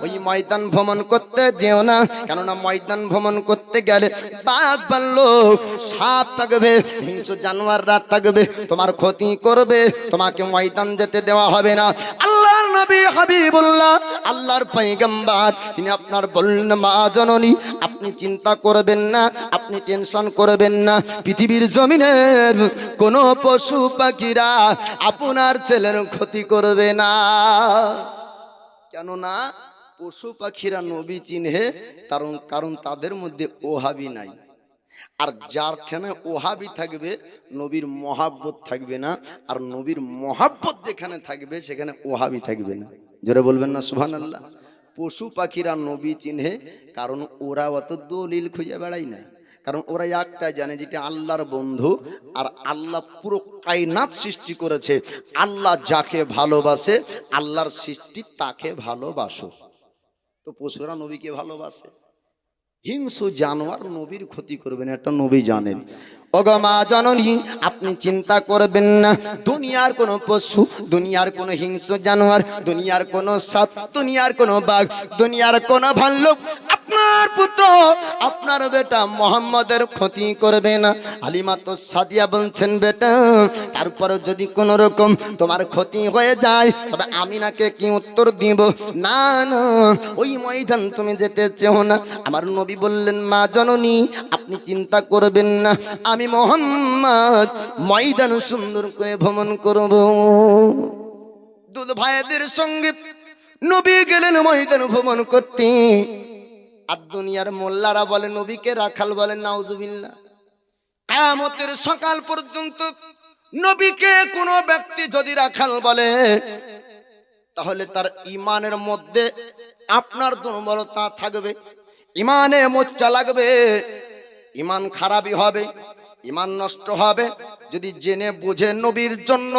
ওই ময়দান ভ্রমণ করতে যেও না, কেননা ময়দান ভ্রমণ করতে গেলে বাঘ ভাল্লুক সাপ থাকবে, হিংস্র জানোয়াররা থাকবে, তোমার ক্ষতি করবে, তোমাকে ময়দান যেতে দেওয়া হবে না। আল্লাহর নবী হাবিবুল্লাহ আল্লাহর পয়গম্বর তিনি আপনার বললেন মা জননী আপনি চিন্তা করবেন না, আপনি টেনশন করবেন না, পৃথিবীর জমিনের কোনো পশু পাখিরা আপনার ছেলের ক্ষতি করবে না। কেননা পশু পাখিরা নবী চিনহে, কারণ তাদের মধ্যে ওহাবি নাই। আর যারখানে ওহাবি থাকবে নবীর মহাব্বত থাকবে না, আর নবীর মহাব্বত যেখানে থাকবে সেখানে ওহাবি থাকবে না। জোরে বলবেন না সুবহানাল্লাহ। পশু পাখিরা নবী চিনহে, কারণ ওরা অত দলিল খুঁজে বেড়ায় না, কারণ ওরা একটা জানে যেটা আল্লাহর বন্ধু, আর আল্লাহ পুরো কায়নাত সৃষ্টি করেছে। আল্লাহ যাকে ভালোবাসে আল্লাহর সৃষ্টি তাকে ভালোবাসো। তো পশুরা নবীকে ভালোবাসে। হিংস্র জানোয়ার নবীর ক্ষতি করবে না, একটা নবী জানেন। ওগো মা জননী আপনি চিন্তা করবেন না, দুনিয়ার কোনো পশু, দুনিয়ার কোনো হিংস্র জানোয়ার, দুনিয়ার কোনো সাপ, দুনিয়ার কোনো বাঘ, দুনিয়ার কোনো ভাল্লুক আপনার পুত্র আপনার বেটা মোহাম্মদের ক্ষতি করবে না। হালিমা তো সাদিয়া বলছেন বেটা তারপরে যদি কোনো রকম তোমার ক্ষতি হয়ে যায় তবে আমিনাকে কি উত্তর দিব? না না, ওই ময়দান তুমি যেতে চেও না। আমার নবী বললেন মা জননী আপনি চিন্তা করবেন না, আমি মোহাম্মদ ময়দান সুন্দর করে ভ্রমণ করব। দুধ ভাইদের সঙ্গে নবী গেলেন ময়দান ভ্রমণ করতে। আর দুনিয়ার মোল্লারা বলে নবীকে রাখাল বলেন, নাউজুবিল্লাহ। কিয়ামতের সকাল পর্যন্ত নবীকে কোনো ব্যক্তি যদি রাখাল বলে তাহলে তার ইমানের মধ্যে আপনার দুর্বলতা থাকবে, ইমানে মোচ্চা লাগবে, ইমান খারাপই হবে, ইমান নষ্ট হবে। যদি জেনে বুঝে নবীর জন্য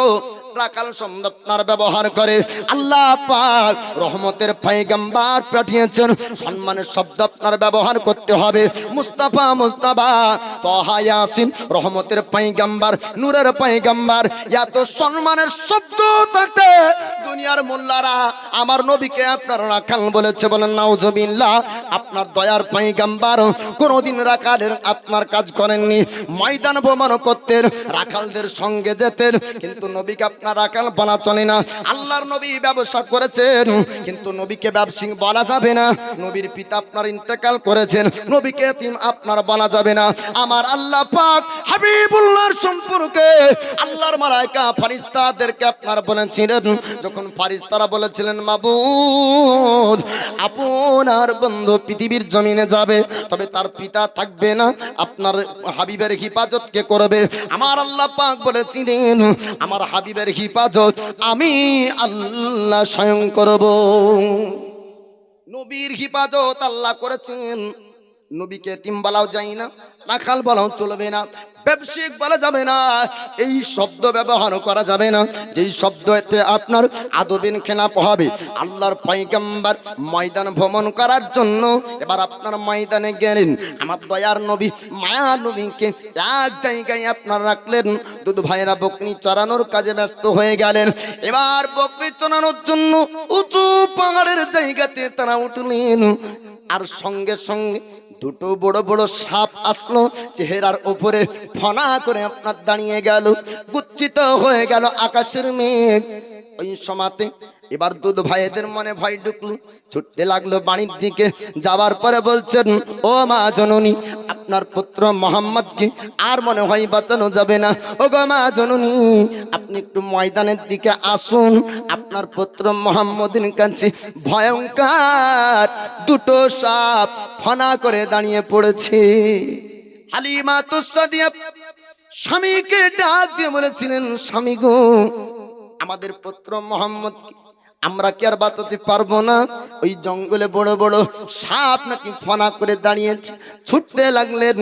রাখাল শব্দ আপনার ব্যবহার করে, আল্লাহ পাক রহমতের পয়গম্বর পাঠিয়েছেন, সম্মানের শব্দ আপনার ব্যবহার করতে হবে। মুস্তাফা মুস্তাফা তাহা ইয়াসিন রহমতের পয়গম্বর, নূরের পয়গম্বর, এত সম্মানের শব্দ থাকতে দুনিয়ার মোল্লারা আমার নবীকে আপনার রাখাল বলেছে, বলেন নাউজুবিল্লাহ। আপনার দয়ার পয়গম্বর কোনদিন রাখালের আপনার কাজ করেননি, ময়দান ভ্রমণ করতেন, রাখালদের সঙ্গে যেতেন, কিন্তু নবীকে আপনার রাখাল বলা চলে না। আল্লাহর নবী ব্যবসা করেছেন কিন্তু নবীকে ব্যবসায়ী বলা যাবে না। নবীর পিতা আপনার ইন্তেকাল করেছেন, নবীকে এতিম আপনার বলা যাবে না। আমার আল্লাহ পাক হাবিবুল্লাহর সম্পর্কে আল্লাহর মালায়েকা ফেরেশতাদেরকে আপনার বলেছিলেন, যখন ফেরেশতারা বলেছিলেন মাবুদ আপনার বন্ধু পৃথিবীর জমিনে যাবে তবে তার পিতা থাকবে না, আপনার হাবিবের হিফাজত কে করবে? আমার আল্লাহ পাক বলেছিলেন আমার হাবিবের হিফাজত আমি আল্লাহ স্বয়ং করব। নবীর হিফাজত আল্লাহ করেছেন। নবীকে এতিম বলাও যায় না, রাখাল বলাও চলবে না, ব্যবসায়িক বলা যাবে না, এই শব্দ ব্যবহার করা যাবে না, যেই শব্দতে আপনার আদবিন খেলাপ হবে। আল্লাহর পয়গম্বর ময়দান ভ্রমণ করার জন্য এবার আপনার ময়দানে গেলেন, আমার দয়ার নবী মায়া নবীকে এক জায়গায় আপনার রাখলেন। দুধ ভাইরা বকরি চড়ানোর কাজে ব্যস্ত হয়ে গেলেন। এবার বকরি চড়ানোর জন্য উঁচু পাহাড়ের জায়গাতে তারা উঠলেন, আর সঙ্গে সঙ্গে দুটো বড় বড় সাপ আসলো, চেহারার উপরে ফনা করে আপনার দাঁড়িয়ে গেল, গুচ্ছিত হয়ে গেল আকাশের মেঘ। ওই সময়তে এবার দুধ ভাইদের মনে ভয় ঢুকলো, ছুটতে লাগলো বাড়ির দিকে। যাওয়ার পরে বলছেন ও মা জননী আপনার পুত্র মোহাম্মদকে আর মনে হয় বাঁচানো যাবে না। ও গো মা জননী আপনি একটু ময়দানের দিকে আসুন, আপনার পুত্র মোহাম্মদের কাছে ভয়ঙ্কর দুটো সাপ ফনা করে দাঁড়িয়ে পড়েছে। হালিমা তো সাদিয়া স্বামীকে ডাক দিয়ে বলেছিলেন, স্বামী গো আমাদের পুত্র মোহাম্মদ আমরা কি আর বাঁচাতে পারবো না? ওই জঙ্গলে বড় বড় সাপ নাকি ফনা করে দাঁড়িয়েছে। ছুটতে লাগলেন,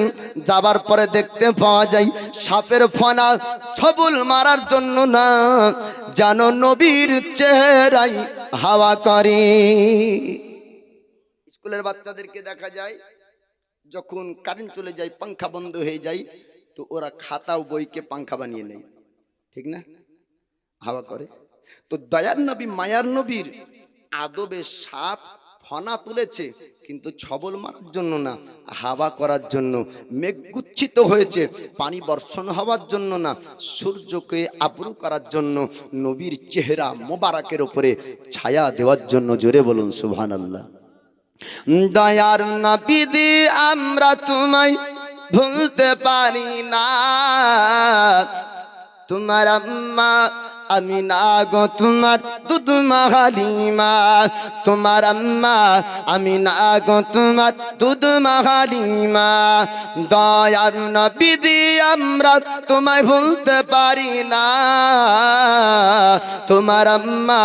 যাবার পরে দেখতে পাওয়া যায় সাপের ফনা ছবল মারার জন্য না, জানো নবীর চেহারাই হাওয়া করে। স্কুলের বাচ্চাদেরকে দেখা যায় যখন কারেন্ট চলে যায় পাংখা বন্ধ হয়ে যায়, তো ওরা খাতা ও বইকে পাংখা বানিয়ে নেয়, ঠিক না? হাওয়া করে। তো দয়ার নবী মায়ার নবীর আদবে সাপ ফনা তুলেছে, কিন্তু ছবল মারার জন্য না, হাওয়া করার জন্য। মেঘ গুচ্ছিত হয়েছে পানি বর্ষণ হওয়ার জন্য না, সূর্যকে আবরু করার জন্য, নবীর চেহারা মোবারকের উপরে ছায়া দেওয়ার জন্য। জোরে বলুন সুবহানাল্লাহ। দয়ার নবী দি আমরা তোমায় ভুলতে পারি না, তোমার আম্মা আমিনা গো তোমার দুধমা হালিমা, তোমার আম্মা আমিনা গো তোমার দুধমা হালিমা। দয়ার নবী দি আমরা তোমায় ভুলতে পারি না, তোমার আম্মা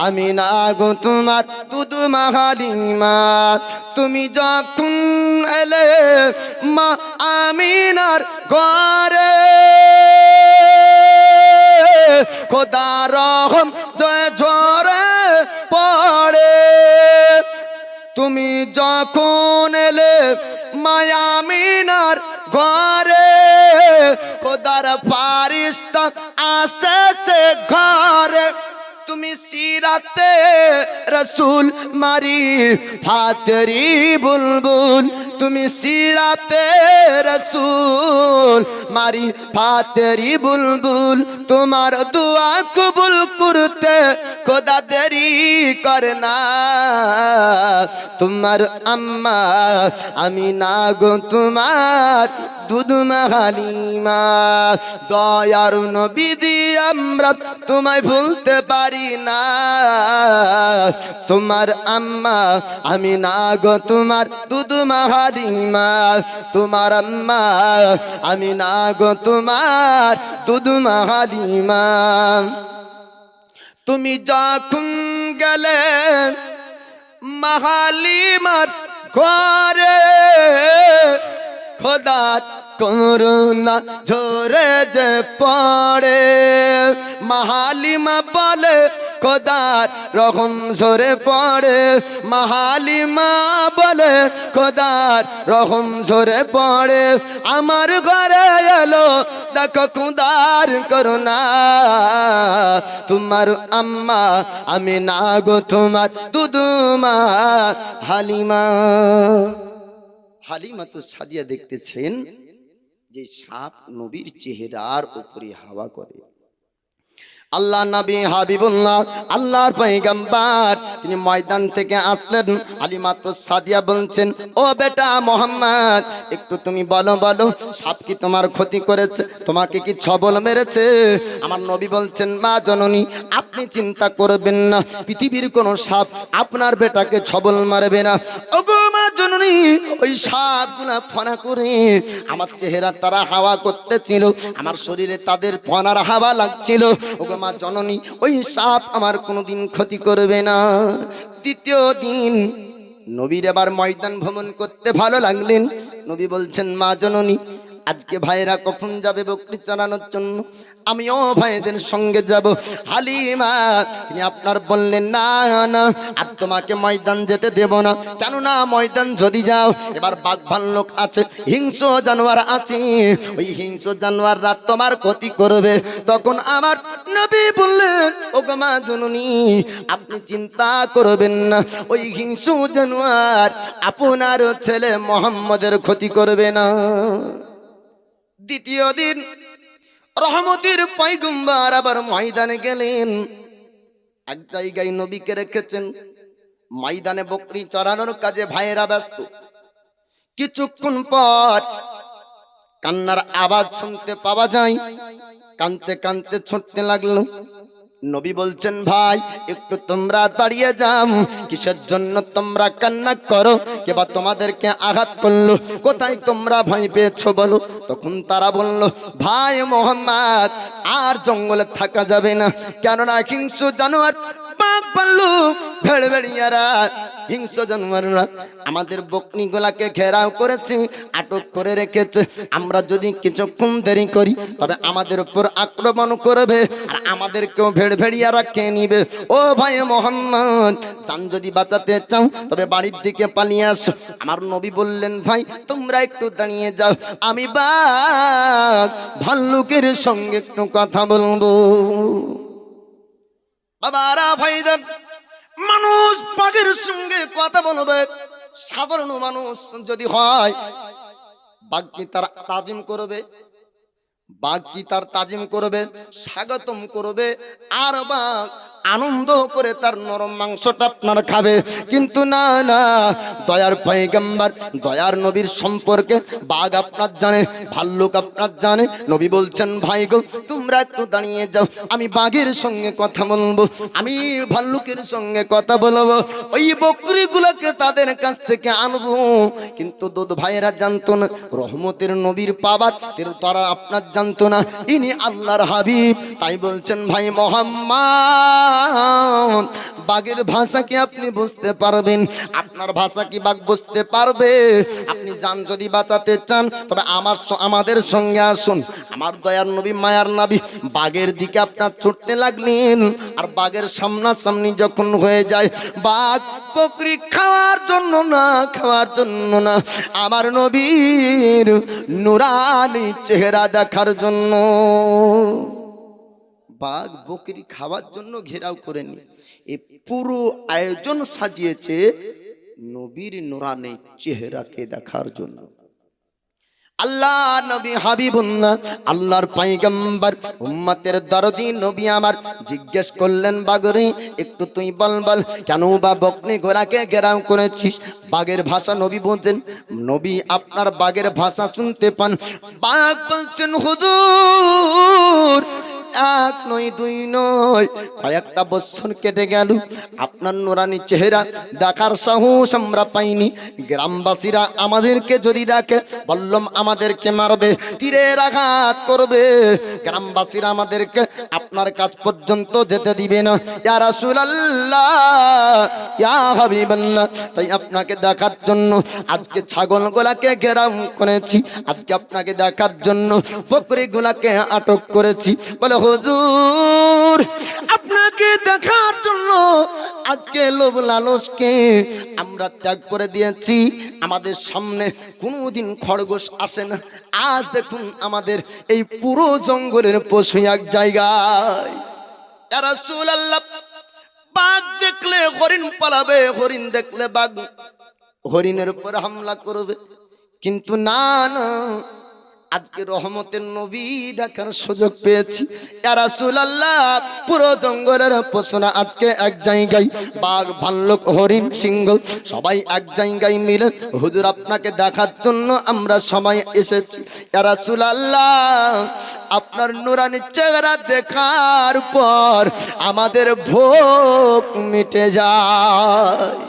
আমিনা গো তোমার দুধমা হালিমা। তুমি যখন এলে মা আমিনার ঘরে, খোদা রহম জয় ঝরে পড়ে। তুমি যখন এলে মায়া আমিনার ঘরে, খোদার ফারিস্তা আসে সে ঘরে। তুমি সিরাতে রসুল মারি ফাতরি বুলবুল, তুমি সিরাতে রসুল মারি ফাতরি বুলবুল। তোমার দুয়া কবুল করতে খোদা দেরি করে না, তোমার আম্মা আমিনা গো তোমার দুধমা হালিমা। দয়ার নবী দি আমরা তোমায় ভুলতে পারি না, তোমার আম্মা আমিনা গো তোমার দুধমা হালিমা, তোমার আম্মা আমিনা গো তোমার দুধমা হালিমা। তুমি যখন গেলে হালিমার ঘরে, খোদার করুণা ঝরে যে পড়ে। হালিমা বলে খোদার রহম ঝরে পড়ে, হালিমা বলে খোদার রহম ঝরে পড়ে। আমার ঘরে এলো দেখো খোদার করুণা, তোমার আম্মা আমিনা গো তোমার দুধমা হালিমা। হালিমা তো সাজিয়া দেখতেছেন যে সাপ নবীর চেহারার উপরে হাওয়া করে। আল্লাহ নবী হাবিবুল্লাহ আল্লাহর পয়গম্বর তিনি ময়দান থেকে আসলেন। হালিমা তো সাদিয়া বলছেন, ও বেটা মোহাম্মদ, একটু তুমি বলো বলো, সাপ কি তোমার ক্ষতি করেছে? তোমাকে কি ছবল মেরেছে? আমার নবী বলছেন, মা জননী আপনি চিন্তা করবেন না, পৃথিবীর কোন সাপ আপনার বেটাকে ছবল মারবে না। ওগো মা জননী, ওই সাপগুলা ফনা করে আমার চেহারা তারা হাওয়া করতেছিল, আমার শরীরে তাদের ফনার হাওয়া লাগছিল। ওগো মা জননী, ওই সাপ আমার কোনোদিন ক্ষতি করবে না। দ্বিতীয় দিন নবীর এবার ময়দান ভ্রমণ করতে ভালো লাগলেন। নবী বলছেন, মা জননী আজকে ভাইরা কখন যাবে বকরি চড়ানোর জন্য? আমিও ভাইদের সঙ্গে যাব। হালিমা তিনি আপনার বললেন, না না আর তোমাকে ময়দান যেতে দেব না। কেননা ময়দান যদি যাও এবার বাঘ ভাল্লুক আছে, হিংস্র জানোয়ার আছে, ওই হিংস্র জানোয়াররা তোমার ক্ষতি করবে। তখন আমার নবী বললেন, ও গো মা জননী আপনি চিন্তা করবেন না, ওই হিংস্র জানোয়ার আপনার ছেলে মুহাম্মদের ক্ষতি করবে না। দ্বিতীয় দিন রহমতের পয়গম্বর আবার ময়দানে গেলেন। এক জায়গায় নবীকে রেখেছেন, ময়দানে বকরি চড়ানোর কাজে ভাইয়েরা ব্যস্ত। কিছুক্ষণ পর কান্নার আওয়াজ শুনতে পাওয়া যায়, কানতে কানতে ছুটতে লাগলো। নবী বলছেন, ভাই একটু তোমরা দাঁড়িয়ে যাও, কিসের জন্য তোমরা কান্না করো? কেবা তোমাদেরকে আঘাত করলো? কোথায় তোমরা ভয় পেয়েছো বলো? তখন তারা বলল, ভাই মোহাম্মদ আর জঙ্গলে থাকা যাবে না, কেননা হিংস্র জানোয়ার বাঘ ভাল্লুক ভেড়ভেড়িয়ারা হিংস্র জানোয়াররা আমাদের বকরিগুলাকে ঘেরাও করেছে, আটক করে রেখেছে। আমরা যদি কিছুক্ষণ দেরি করি তবে আমাদের উপর আক্রমণ করবে আর আমাদেরকেও ভেড়ভেড়িয়ারা খেয়ে নিবে। ও ভাই মোহাম্মদ, জান যদি বাঁচাতে চাও তবে বাড়ির দিকে পালিয়ে আসো। আমার নবী বললেন, ভাই তোমরা একটু দাঁড়িয়ে যাও, আমি বাঘ ভাল্লুকের সঙ্গে একটু কথা বলবো। বাবারা ভাইজান, মানুষ বাঘের সঙ্গে কথা বলবে, সাধারণ মানুষ যদি হয়, বাঘ কি তার তাজিম করবে? বাঘ কি তার তাজিম করবে, স্বাগতম করবে? আর বাঘ আনন্দ করে তার নরম মাংসটা আপনার খাবে। কিন্তু না না, দয়ার পয়গম্বর দয়ার নবীর সম্পর্কে বাঘ আপনার জানে, ভাল্লুক আপনার জানে। নবী বলছেন, ভাই গো তোমরা একটু দাঁড়িয়ে যাও, আমি বাঘের সঙ্গে কথা বলবো, আমি ভাল্লুকের সঙ্গে কথা বলবো, ওই বকরিগুলোকে তাদের কাছ থেকে আনবো। কিন্তু দুধ ভাইয়েরা জানতো না, রহমতের নবীর পাবার তারা আপনার জানতো না ইনি আল্লাহর হাবিব। তাই বলছেন, ভাই মোহাম্মদ, বাঘের ভাষা কি আপনি বুঝতে পারবেন? আপনার ভাষা কি বাঘ বুঝতে পারবে? আপনি জান যদি বাঁচাতে চান তবে আমাদের সঙ্গে আসুন। আমার দয়ার নবী মায়ার নবী বাঘের দিকে আপনার ছুটতে লাগলেন। আর বাঘের সামনাসামনি যখন হয়ে যায়, বাঘ বকরি খাওয়ার জন্য না, খাওয়ার জন্য না, আমার নবীর নুরানি চেহারা দেখার জন্য। বাঘ বকরি খাওয়ার জন্য ঘেরাও করেনি, এই পুরো আয়োজন সাজিয়েছে নবীর নুরানি চেহারাকে দেখার জন্য। আল্লাহ নবী হাবিবুল্লাহ, আল্লাহর পয়গম্বর, উম্মতের দরদি নবী আমার জিজ্ঞেস করলেন, বাঘরে একটু তুই বল কেন বা বকরি ঘোড়াকে ঘেরাও করেছিস? বাঘের ভাষা নবী বলছেন, নবী আপনার বাঘের ভাষা শুনতে পান? বাঘ বলছেন, হুজুর এক নয় দুই নয়, কয়েকটা বছর কেটে গেল, আপনার নুরানি চেহারা দেখার সাহস আমরা পাইনি। গ্রামবাসীরা আমাদেরকে যদি দেখে, বললাম আমাদেরকে মারবে, তীরের আঘাত করবে। গ্রামবাসীরা আমাদেরকে আপনার কাছ পর্যন্ত যেতে দিবে না। ইয়া রাসূলুল্লাহ, ইয়া হাবিবাল্লাহ, তাই আপনাকে দেখার জন্য আজকে ছাগলগুলাকে ঘেরাও করেছি, আজকে আপনাকে দেখার জন্য বকরিগুলাকে আটক করেছি। বলে, হুজুর আপনাকে দেখার জন্য আজকে লোভ লালসকে আমরা ত্যাগ করে দিয়েছি। আমাদের সামনে কোনোদিন খরগোশ আসে না, আজ দেখুন আমাদের এই পুরো জঙ্গলের পশু এক জায়গায়। ইয়া রাসূলুল্লাহ, বাঘ দেখলে হরিণ পালাবে, হরিণ দেখলে বাঘ হরিণের উপর হামলা করবে। কিন্তু না না, আজকে রহমতের নবী দেখার সুযোগ পেয়েছি। ইয়া রাসূলুল্লাহ, পুরো জঙ্গলের পশুরা আজকে এক জায়গায়, বাঘ ভাল্লুক হরিণ সিংহ সবাই এক জায়গায় মিলে হুজুর আপনাকে দেখার জন্য আমরা সবাই এসেছি। ইয়া রাসূলুল্লাহ, আপনার নুরানি চেহারা দেখার পর আমাদের ভোগ মিটে যায়।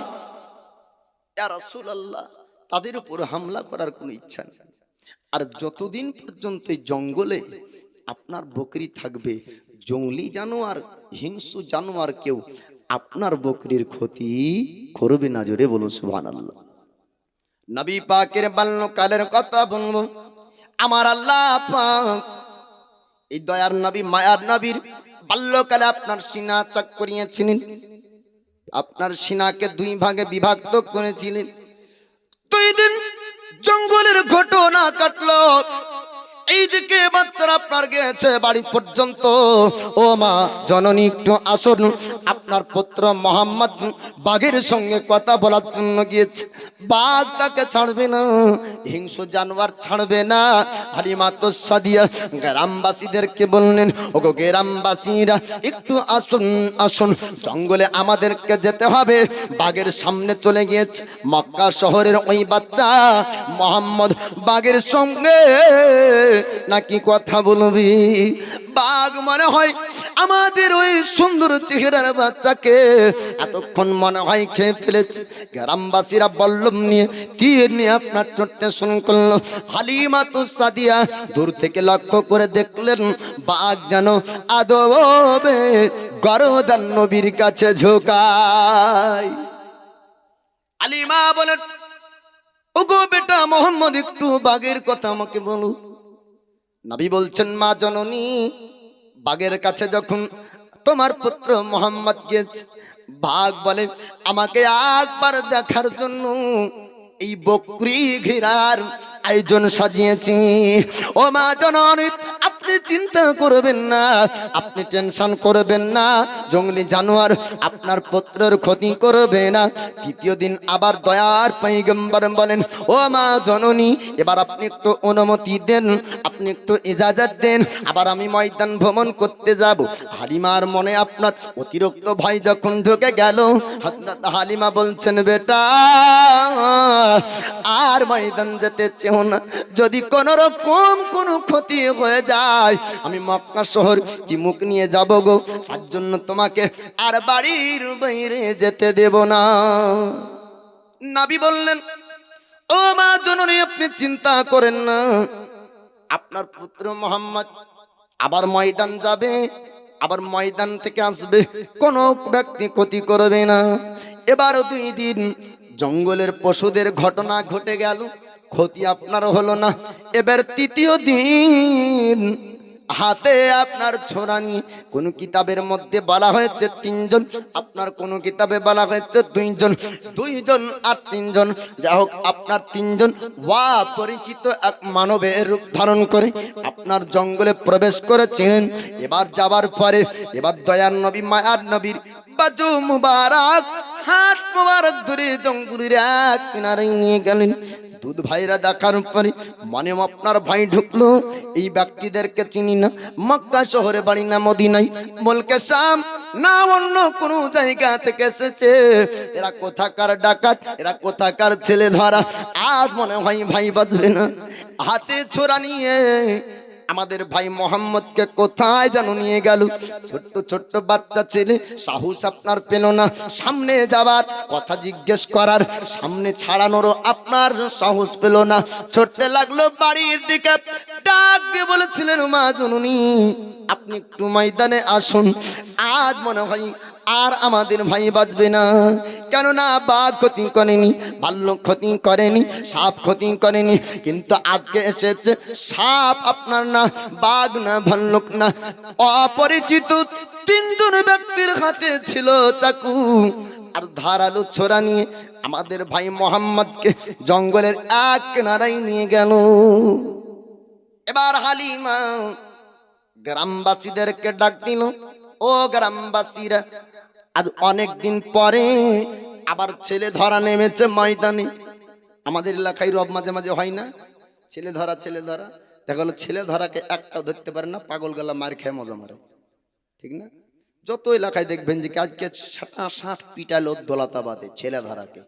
ইয়া রাসূলুল্লাহ, তাদের উপর হামলা করার কোনো ইচ্ছা নেই। আর যতদিন পর্যন্ত এই জঙ্গলে আপনার বকরি থাকবে, জঙ্গলি জানোয়ার, হিংস্র জানোয়ার কেউ আপনার বকরির ক্ষতি করবে না। জোরে বলুন সুবহানাল্লাহ। নবী পাকের বাল্যকালের কথা বলবো। আমার আল্লাহ পাক এই দয়ার নবী মায়ার নবীর বাল্যকালে আপনার সিনা চাক করিয়েছিলেন, আপনার সিনাকে দুই ভাগে বিভক্ত করেছিলেন। দুই দিন জঙ্গলের ঘটনা কাটলো, এইদিকে বাচ্চারা আপনার গেছে বাড়ি পর্যন্ত। ও মা জননী একটু আসুন, আপনার পুত্র মোহাম্মদ বাঘের সঙ্গে কথা বলার জন্য গিয়েছে। বাঘ তাকে ছাড়বে না, হিংস্র জানোয়ার ছাড়বে না। হালিমা তো সাদিয়া গ্রামবাসীদেরকে বললেন, ওগো গ্রামবাসীরা একটু আসুন আসুন, জঙ্গলে আমাদেরকে যেতে হবে। বাঘের সামনে চলে গিয়েছে। মক্কা শহরের ওই বাচ্চা মোহাম্মদ বাঘের সঙ্গে নাকি কথা বলবি? বাঘ মনে হয় আমাদের ওই সুন্দর চেহারার বাচ্চাকে এতক্ষণ মনে হয় খেয়ে ফেলেছে। গ্রামবাসীরা বল্লম নিয়ে তীর নিয়ে আপনার চড়তে শুরু করলো। হালিমা তো সাদিয়া দূর থেকে লক্ষ্য করে দেখলেন, বাঘ যেন আদবে গরদান নবীর কাছে ঝোঁকায়। হালিমা বলেন, ওগো বেটা মোহাম্মদ, একটু বাঘের কথা আমাকে বলো। নবী বলছেন, মা জননী, বাঘের কাছে যখন তোমার পুত্র মোহাম্মদ গিয়েছে, বাঘ বলে আমাকে একবার দেখার জন্য এই বকরি ঘেরার আয়োজন সাজিয়েছি। ও মা জননী, আপনি চিন্তা করবেন না, আপনি টেনশন করবেন না, জঙ্গলি জানোয়ার আপনার পুত্রের ক্ষতি করবে না। দ্বিতীয় দিন আবার দয়ার পয়গম্বর বলেন, ও মা জননী, এবার আপনি একটু অনুমতি দেন, আপনি একটু ইজাজত দেন, আবার আমি ময়দান ভ্রমণ করতে যাব। হালিমার মনে আপনার অতিরিক্ত ভয় যখন ঢুকে গেল, হযরত হালিমা বলছেন, বেটা আর ময়দান যেতে চেও না, যদি কোন রকম কোনো ক্ষতি হয়ে যায় আমি মক্কা শহর কি মুখ নিয়ে যাব গো, তার জন্য তোমাকে আর বাড়ির বাইরে যেতে দেব না। নবী বললেন, ও মা জননী, আপনি চিন্তা করেন না, আপনার পুত্র মোহাম্মদ আবার ময়দান যাবে, আবার ময়দান থেকে আসবে, কোনো ব্যক্তি ক্ষতি করবে না। এবার 2 দিন জঙ্গলের পশুদের ঘটনা ঘটে গেল, ক্ষতি আপনার হলো না। এবার 3য় দিন হাতে আপনার ছোরা নিয়ে, কোন কিতাবের মধ্যে বলা হয়েছে 3 জন, আপনার কোন কিতাবে বলা হয়েছে 2 জন, 2 জন আর 3 জন, যা হোক আপনার 3 জন ওয়া পরিচিত এক মানবের রূপ ধারণ করে আপনার জঙ্গলে প্রবেশ করেছিলেন। এবার যাবার পরে এবার দয়ার নবী মায়ার নবীর বাজু মুবারক, হাত মুবারক ধরে জঙ্গলের এক কিনারে নিয়ে গেলেন। দুধ ভাইরা দেখার পরে মনে আপনার ভাই ঢুকলো, এই ব্যক্তিদেরকে চিনি না, মক্কা শহরে বাড়ি না মদিনায়, মুলকে শাম না অন্য কোন জায়গা থেকে এসেছে, এরা কোথাকার ডাকাত, এরা কোথাকার ছেলে ধরা, আজ মনে হয় ভাই বাজবে না। হাতে ছোরা নিয়ে আমাদের ভাই মোহাম্মদকে কোথায় যেন নিয়ে গেল। ছোট্ট ছোট্ট বাচ্চা ছেলে, সাহস আপনার পেল না সামনে যাবার, কথা জিজ্ঞেস করার, সামনে ছাড়ানোরও আপনার সাহস পেল না, ছুটতে লাগলো বাড়ির দিকে। ডাক দিয়ে বলেছিলেন, মা জননী আপনি একটু ময়দানে আসুন, আজ মনে হয় আর আমাদের ভাই বাঁচবে না। কেননা বাঘ ক্ষতি করেনি, ভাল্লুক ক্ষতি করেনি, সাপ ক্ষতি করেনি, কিন্তু আজকে এসেছে সাপ আপনার না, বাঘ না, ভাল্লুক না, অপরিচিত 3 জন ব্যক্তির হাতে ছিল চাকু আর ধারালো ছোরা নিয়ে আমাদের ভাই মোহাম্মদকে জঙ্গলের এক কিনারায় নিয়ে গেল। এবার হালিমা গ্রামবাসীদেরকে ডাক দিল, ও গ্রামবাসীরা, আজ অনেক দিন পরে আবার ছেলে ধরা নেমেছে ময়দানে। আমাদের এলাকায় রব মাঝে মাঝে হয় না, ছেলে ধরা দেখা গেল ছেলে ধরাকে একটাও ধরতে পারে না, পাগল গলা মার খেয়ে মজা মারে, ঠিক না? যত এলাকায় দেখবেন যে আজকে 60 পিটালো দোলাতাবাদে ছেলে ধরাকে,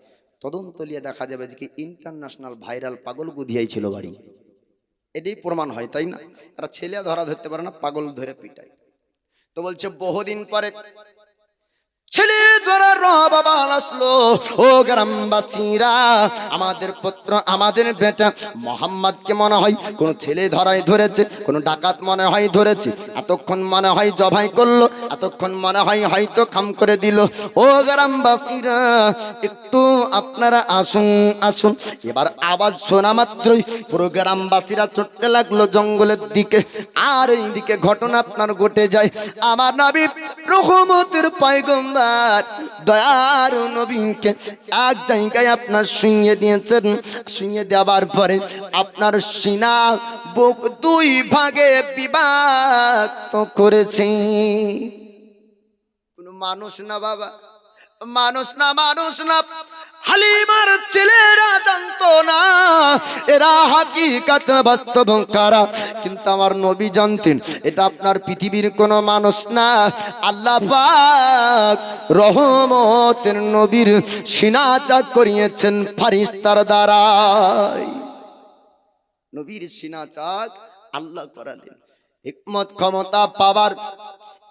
তদন্ত নিয়ে দেখা যাবে যে কি ইন্টারন্যাশনাল ভাইরাল পাগল গুধিয়াই ছিল বাড়ি, এটাই প্রমাণ হয়, তাই না? তারা ছেলে ধরা ধরতে পারে না, পাগল ধরে পিটায়। তো বলছে বহুদিন পরে ছেলে ধরার বাবা আসলো। ও গ্রামবাসীরা, আমাদের পুত্র, আমাদের বেটা মোহাম্মদকে মনে হয় কোন ছেলে ধরাই ধরেছে, কোন ডাকাত মনে হয় ধরেছে, এতক্ষণ মনে হয় জবাই করলো, এতক্ষণ মনে হয় হয়তো খাম করে দিল। ও গ্রামবাসীরা, একটু আপনারা আসুন আসুন। এবার আওয়াজ শোনা মাত্রই পুরো গ্রামবাসীরা ছুটতে লাগলো জঙ্গলের দিকে। আর এই দিকে ঘটনা আপনার ঘটে যায়, আমার নবী রহমতের পয়গম্বর দয়ার নবীকে এক জায়গায় আপনার শুইয়ে দিয়েছেন। শুইয়ে দেওয়ার পরে আপনার সিনা বুক 2 ভাগে বিভক্ত করেছে। কোন মানুষ না বাবা, মানুষ না, মানুষ না, হালিমার ছেলেরা জানতো না এরা হাকিকত বাস্তব কারা, কিন্তু আমার নবী জানতেন এটা আপনার পৃথিবীর কোন মানুষ না, আল্লাহ পাক রহমতের নবীর সিনা চাক করিয়েছেন ফারিস্তার দ্বারাই। নবীর সিনা চাক আল্লাহ করালেন। হিকমত ক্ষমতা পাওয়ার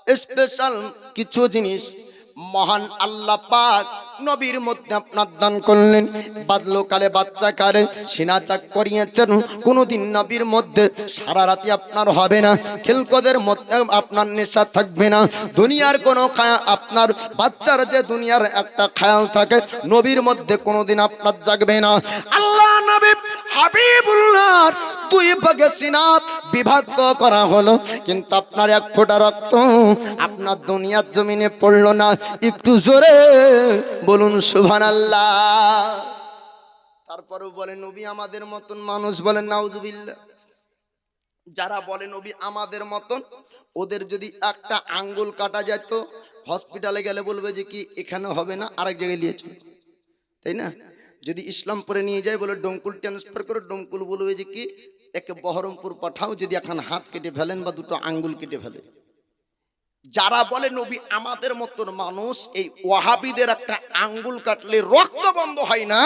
স্পেশাল কিছু জিনিস মহান আল্লাহ পাক নবীর মধ্যে আপনার দান করলেন। বাল্যকালে বাচ্চাকালে সিনা চাক করিয়েছেন। কোনোদিন নবীর মধ্যে সারা রাতি আপনার হবে না, খেলকদের মধ্যে আপনার নেশা থাকবে না, দুনিয়ার কোনো আপনার বাচ্চার যে দুনিয়ার একটা খেয়াল থাকে নবীর মধ্যে কোনোদিন আপনার জাগবে না। আল্লাহ নবী হাবিবুল্লাহর 2 ভাগে সিনা বিভক্ত করা হলো, কিন্তু আপনার 1 ফোঁটা রক্ত আপনার দুনিয়ার জমিনে পড়লো না। একটু জোরে বলুন সুবহানাল্লাহ। তারপরেও বলে নবী আমাদের মতন মানুষ, বলেন নাউজুবিল্লাহ। যারা বলে নবী আমাদের মতন, ওদের যদি একটা আঙ্গুল কাটা যেত, হসপিটালে গেলে বলবে যে কি এখানে হবে না, আরেক জায়গায় নিয়ে চলো, তাই না? যদি ইসলামপুরে নিয়ে যায়, বলে ডোমকুল ট্রান্সফার করে, ডোমকুল বলবে যে কি একে বহরমপুর পাঠাও, যদি এখন হাত কেটে ফেলেন বা দুটো আঙ্গুল কেটে ফেলে। যারা বলে নবী আমাদের মতন মানুষ, এই ওয়াহাবিদের একটা আঙ্গুল কাটলে রক্ত বন্ধ হয় না,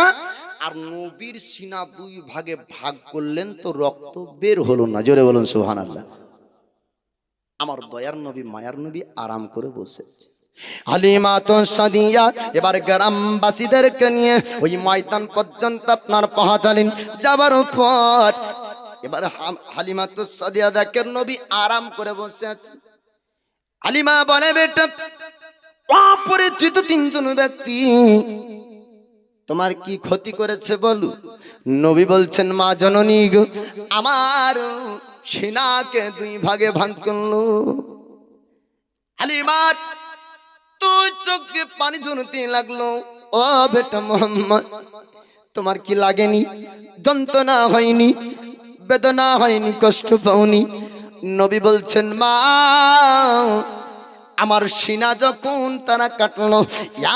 আর নবীর সিনা দুই ভাগে ভাগ করলেন তো রক্ত বের হলো না। জোরে বলুন সুবহানাল্লাহ। আমার দয়ার নবী মায়ার নবী আরাম করে বসে হালিমা তো সাদিয়া এবার গ্রামবাসীদেরকে নিয়ে ওই ময়দান পর্যন্ত আপনার পৌঁছালেন। যাবার পর এবার হালিমা তো সাদিয়া দেখেন নবী আরাম করে বসে আছে। হালিমা বলে বেটা, অপরিচিত তিনজন ব্যক্তি তোমার কি ক্ষতি করেছে বলো? নবী বলছেন মা জননী গো, আমার সিনাকে দুই ভাগে ভাগ করলো। হালিমা তুই চোখ দিয়ে পানি ঝরতে লাগলো। ও বেটা মোহাম্মদ, তোমার কি লাগেনি? যন্ত্রণা হয়নি, বেদনা হয়নি, কষ্ট পাওনি? নবী বলছেন মা, আমার সিনা যখন তারা কাটলো,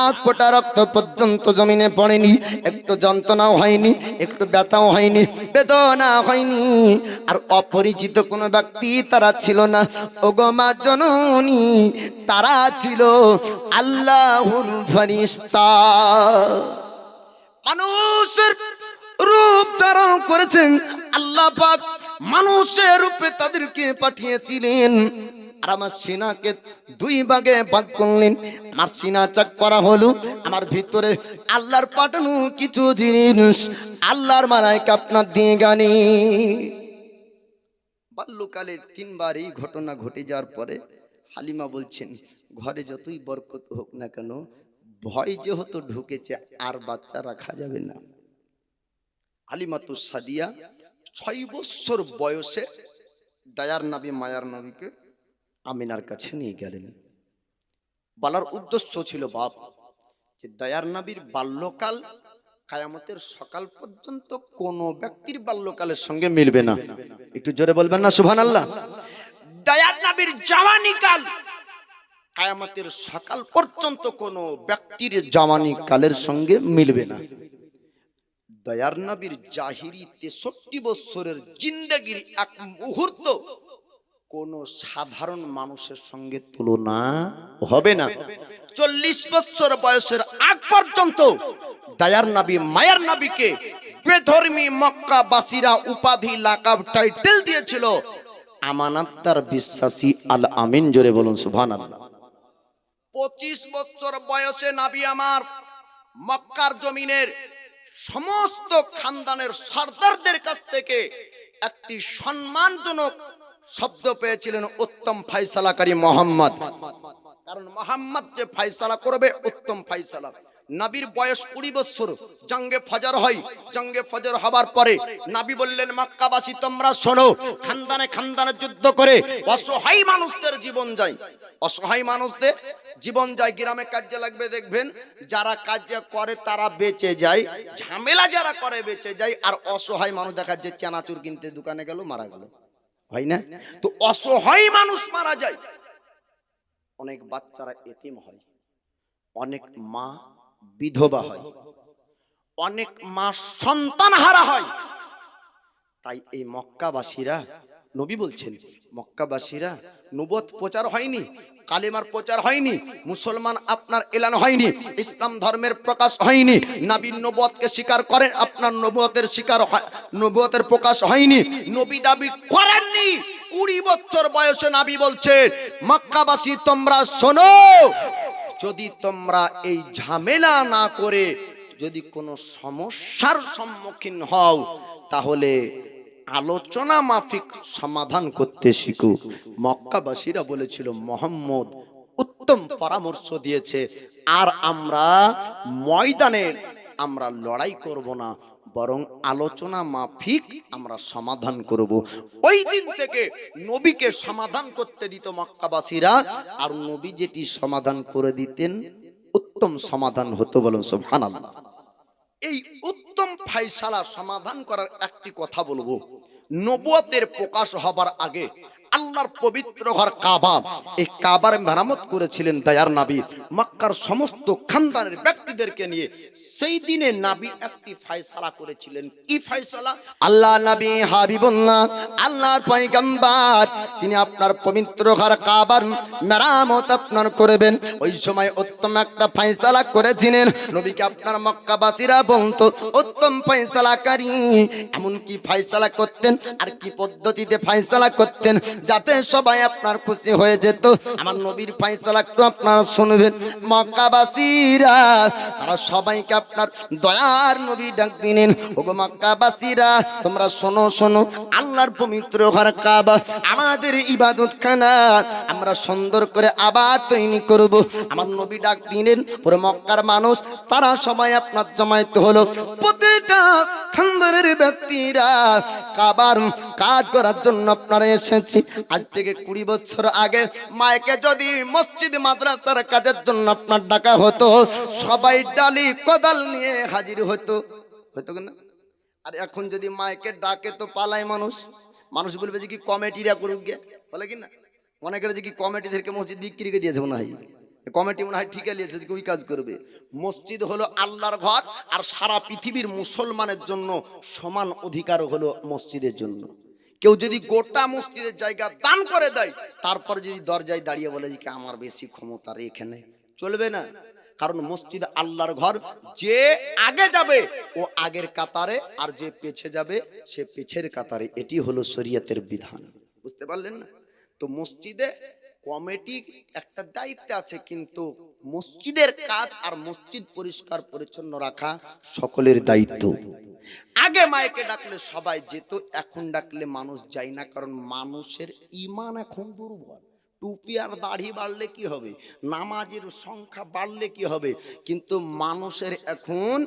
এক ফোঁটা রক্ত পর্যন্ত জমিনে পড়েনি, একটু যন্ত্রণাও হয়নি, একটু ব্যথাও হয়নি, বেদনা হয়নি। আর অপরিচিত কোনো ব্যক্তি তারা ছিল না। ওগো মা জননী, তারা ছিল আল্লাহর ফেরেশতা। মানুষের রূপ ধারণ করেছেন আল্লাহ পাক, মানুষের রূপে তাদেরকে পাঠিয়েছিলেন। আর আমার সিনাকে দুই ভাগে ভাগ করলেন। আমার সিনা চাক করা হলো, আমার ভিতরে আল্লাহর পাঠানো কিছু জিনিস আল্লাহর মালায়েকা আপনার দিয়ে গানি। বাল্যকালে তিনবার এই ঘটনা ঘটে যাওয়ার পরে হালিমা বলছেন ঘরে যতই বরকত হোক না কেন, ভয় যেহেতু ঢুকেছে আর বাচ্চা রাখা যাবে না। হালিমা তো সাদিয়া 6 বছর বয়সে দয়ার নবী মায়ার নবীকে আমিনার কাছে নিয়ে গেলেন। বলার উদ্দেশ্য ছিল বাপ যে দয়ার নবীর বাল্যকাল কিয়ামতের সকাল পর্যন্ত কোন ব্যক্তির বাল্যকালের সঙ্গে মিলবে না। একটু জোরে বলবেন না সুবহানাল্লাহ। দয়ার নবীর জওয়ানি কাল কিয়ামতের সকাল পর্যন্ত কোন ব্যক্তির জওয়ানি কালের সঙ্গে মিলবে না। দয়ার নবীর জাহিরি 63 বছরের জিন্দেগির এক মুহূর্ত কোন সাধারণ মানুষের সঙ্গে তুলনা হবে না। 40 বছর বয়সের আগ পর্যন্ত দয়ার নবী মায়ার নবীকে বেধর্মী মক্কাবাসীরা উপাধি লাকাব টাইটেল দিয়েছিল আমানতদার বিশ্বাসী আল আমিন। জোরে বলুন সুবহানাল্লাহ। 25 বছর বয়সে নবী আমার মক্কার জমিনের সমস্ত খানদানের সরদারদের কাছ থেকে একটি সম্মানজনক শব্দ পেয়েছিলেন, উত্তম ফয়সালাকারী মোহাম্মদ। কারণ মোহাম্মদ যে ফয়সালা করবে উত্তম ফয়সালা। নবীর বয়স 20 বছর, জঙ্গে ফজর হয়। জঙ্গে ফজর হবার পরে নবী বললেন মক্কাবাসী তোমরা শোনো, খানদানে খানদানে যুদ্ধ করে অসহায় মানুষদের জীবন যায়, অসহায় মানুষদের জীবন যায়। গ্রামে কাজে লাগবে দেখবেন, যারা কাজ করে তারা বেঁচে যায়, ঝামেলা যারা করে বেঁচে যায়। আর অসহায় মানুষ দেখা যায় চানাচুর কিনতে দোকানে গেল মারা গেল, হয় না? তো অসহায় মানুষ মারা যায়, অনেক বাচ্চারা এতিম হয়, অনেক মা বিধবা হয়, অনেক মা সন্তান হারা হয়। তাই এই মক্কাবাসীরা, নবী বলছেন মক্কাবাসীরা, নবুয়ত প্রচার হয়নি, কালেমার প্রচার হয়নি, মুসলমান আপনার এলান হয়নি, ইসলাম ধর্মের প্রকাশ হয়নি, নবীর নবুয়তকে স্বীকার করেন, আপনার নবুয়তের স্বীকার নবুয়তের প্রকাশ হয়নি, নবী দাবি করেননি। 20 বছর বয়সে নবী বলছেন মক্কাবাসী তোমরা শোনো, যদি তোমরা এই ঝামেলা না করে যদি কোনো সমস্যার সম্মুখীন হও তাহলে আলোচনা মাফিক সমাধান করতে শিখো। মক্কাবাসীরা বলেছিল মুহাম্মদ উত্তম পরামর্শ দিয়েছে, আর আমরা ময়দানে আমরা লড়াই করব না, বরং আলোচনা মাফিক আমরা সমাধান করব। ওই দিন থেকে নবীকে সমাধান করতে দিত মক্কাবাসীরা, আর নবী যেটি সমাধান করে দিতেন উত্তম সমাধান হতো। বলুন সুবহানাল্লাহ। এই উত্তম ফাইসালা সমাধান করার একটি কথা বলবো। নবুয়তের প্রকাশ হবার আগে আল্লাহর পবিত্র ঘর কাবা, এই কাবার মেরামত করেছিলেন দয়ার নবী মক্কার সমস্ত খানদানের ব্যক্তিদেরকে নিয়ে। সেই দিনে নবী একটি ফয়সালা করেছিলেন। কি ফয়সালা? আল্লাহ নবী হাবিবুল্লাহ আল্লাহর পয়গম্বর তিনি আপনার পবিত্র ঘর কাবার মেরামত আপনার করবেন। ওই সময় উত্তম একটা ফয়সালা করেছিলেন। নবীকে আপনার মক্কাবাসীরা বলতো উত্তম ফয়সালাকারী। এমন কি ফয়সালা করতেন আর কি পদ্ধতিতে ফয়সালা করতেন যাতে সবাই আপনার খুশি হয়ে যেত। আমার নবীর ফয়সালা একটু আপনারা শুনবেন। মক্কাবাসীরা তারা সবাইকে আপনার দয়ার নবী ডাক দিলেন, ওগো মক্কাবাসীরা তোমরা শোনো শোনো, আল্লাহর পবিত্র ঘর কাবা আমাদের ইবাদতখানা, আমরা সুন্দর করে আবার তৈরি করব। আমার নবী ডাক দিলেন, পুরো মক্কার মানুষ তারা সবাই আপনার জমায়েত হলো। প্রতিটা খানদানের ব্যক্তিরা কাবার কাজ করার জন্য আপনারা এসেছি। আজ থেকে 20 বছর আগে মাইকে যদি মসজিদ মাদ্রাসার কাজের জন্য আপনার ডাকা হতো, সবাই ডালি কোদাল নিয়ে হাজির হতো, হতো না? আর এখন যদি মাইকে ডাকে তো পালায় মানুষ। মানুষ বলবে যে কি কমিটিরা করুক গে, বলে কি না? অনেকের যে কি কমিটিদেরকে মসজিদ বিক্রি করে দিয়েছে মনে হয়, কমিটি মনে হয় ঠিকা নিয়েছে যে ওই কাজ করবে। মসজিদ হলো আল্লাহর ঘর, আর সারা পৃথিবীর মুসলমানের জন্য সমান অধিকার হলো মসজিদের জন্য। কেউ যদি গোটা মসজিদের জায়গা দান করে দেয়, তারপর যদি দরজায় দাঁড়িয়ে বলে যে আমার বেশি ক্ষমতা এখানে, চলবে না। কারণ মসজিদ আল্লাহর ঘর, যে আগে যাবে ও আগের কাতারে, আর যে পেছে যাবে সে পেছের কাতারে। এটি হলো শরীয়তের বিধান, বুঝতে পারলেন না? তো মসজিদে কমিটি একটা দায়িত্ব আছে, কিন্তু মসজিদের কাজ আর মসজিদ পরিষ্কার পরিচ্ছন্ন রাখা সকলের দায়িত্ব। আগে মাইকে ডাকলে সবাই যেত, এখন ডাকলে মানুষ যায় না। কারণ মানুষের ঈমান এখন দুর্বল। টুপি আর দাড়ি বাড়লে কি হবে, নামাজের সংখ্যা বাড়লে কি হবে, কিন্তু মানুষের এখন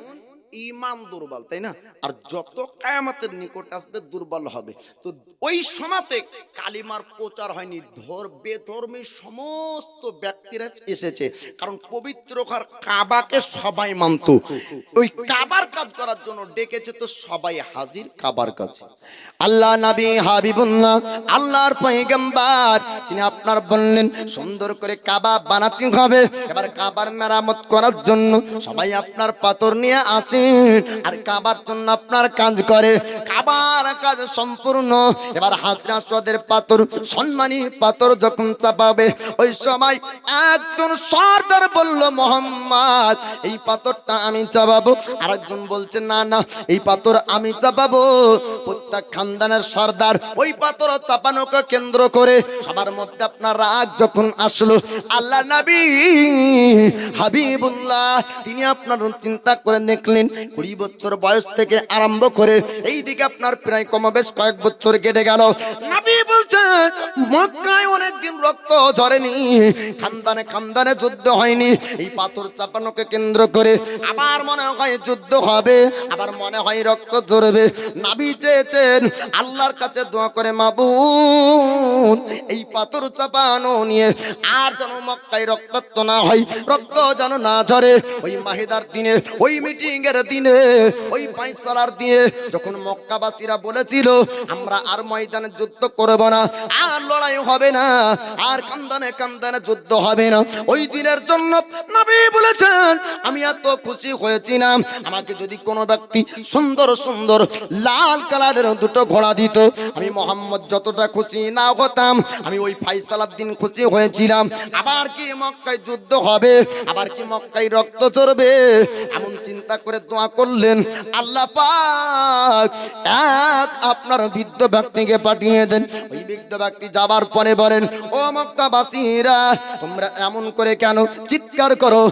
ঈমান দুর্বল, তাই না? আর যত কিয়ামতের নিকট আসবে দুর্বল হবে। তো ওই সময়তে কালিমার প্রচার হয়নি, বেধর্মী সমস্ত ব্যক্তিরা এসেছে। কারণ পবিত্র ঘর কাবাকে সবাই মানত, ওই কাবার কাজ করার জন্য ডেকেছে, তো সবাই হাজির কাবার কাছে। আল্লাহ নবী হাবিবুল্লাহ আল্লাহর পয়গম্বর তিনি আপনার বললেন সুন্দর করে কাবা বানাতে হবে। এবার কাবার মেরামত করার জন্য সবাই আপনার পাথর নিয়ে আসে আর কাবার জন্য আপনার কাজ করে। কাবার কাজ সম্পূর্ণ। এবার হাজরে আসওয়াদের পাথর, সম্মানী পাথর যখন চাপাবে, ওই সময় একজন সর্দার বলল মোহাম্মদ এই পাথরটা আমি চাপাবো। আরেকজন বলছে না না এই পাথর আমি চাপাবো। প্রত্যেক খানদানের সর্দার ওই পাথর চাপানোকে কেন্দ্র করে সবার মধ্যে আপনার রাগ যখন আসলো, আল্লাহ নবী হাবিবুল্লাহ তিনি আপনার চিন্তা করে দেখলেন 20 বছর বয়স থেকে আরম্ভ করে এই দিকে আপনার প্রায় কমবেশ কয়েক বছর কেটে গেল। নবী বলছেন মক্কায় অনেকদিন রক্ত ঝরেনি, খানদানে খানদানে যুদ্ধ হয়নি। এই পাথর চাপানোকে কেন্দ্র করে আবার মনে হয় যুদ্ধ হবে, আবার মনে হয় রক্ত ঝরবে। নবী চেয়েছেন আল্লাহর কাছে দোয়া করে, মাবুদ এই পাথর চাপানো নিয়ে আর যেন মক্কায় রক্তাক্ত না হয়, রক্ত যেন না ঝরে। ওই মাহিদার দিনে, ওই মিটিং এর দিনে, ওই ফয়সালার দিনে যখন মক্কাবাসীরা বলেছিল আমরা আর ময়দানে যুদ্ধ করব না, আর লড়াই হবে না, আর কান্দানে কান্দানে যুদ্ধ হবে না, ওই দিনের জন্য নবী বলেছেন আমি এত খুশি হয়েছিলাম, আমাকে যদি কোনো ব্যক্তি সুন্দর সুন্দর লাল কালারের দুটো ঘোড়া দিত, আমি মোহাম্মদ যতটা খুশি না হতাম, আমি ওই ফয়সালার দিন খুশি হয়েছিলাম। আবার কি মক্কায় যুদ্ধ হবে, আবার কি মক্কায় রক্ত ঝরবে, এমন চিন্তা করে দোয়া করলেন। আল্লাহ পাক এক আপনার বৃদ্ধ ব্যক্তিকে পাঠিয়ে দেন। ওই বৃদ্ধ ব্যক্তি যাবার পরে বলেন, ও মক্কাবাসীরা তোমরা এমন করে কেন চিৎকার করো,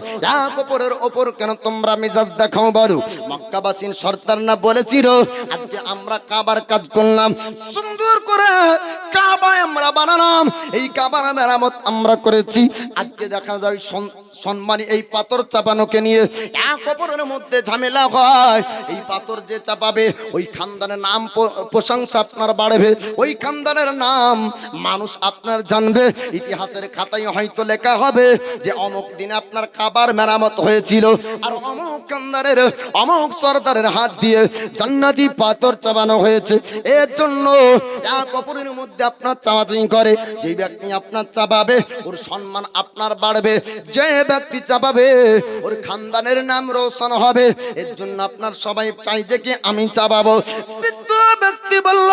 এক অপরের ওপর কেন তোমরা মেজাজ দেখাও বলো? মক্কাবাসীর সর্দার না বলেছিল আজকে আমরা কাবার কাজ করলাম, সুন্দর করে কাবা আমরা বানালাম, এই কাবার মেরামত আমরা করেছি। আজকে দেখা যায় সম্মানী এই পাথর চাপানোকে নিয়ে এক অপরের মধ্যে ঝামেলা হয়। এই পাথর যে চাপাবে ওই খানদানের নাম প্রশংসা আপনার বাড়বে, ওই খানদানের নাম মানুষ আপনার জানবে। ইতিহাসের খাতায় হয়তো লেখা হবে যে অমুক দিনে আপনার কাবার মেরামত হয়েছিল, আর অমুক কান্দারের অমুক সর্দারের হাত দিয়ে জান্নাতি পাথর চাপানো হয়েছে। এর জন্য এক অপরের মধ্যে আপনার চাপাচাপি করে। যে ব্যক্তি আপনার চাপাবে ওর সম্মান আপনার বাড়বে, যে ব্যক্তি চাপাবে ওর খানদানের নাম রোশন হবে। এর জন্য আপনার সবাই চাই যে কি আমি চাপাবো। বৃদ্ধ ব্যক্তি বলল,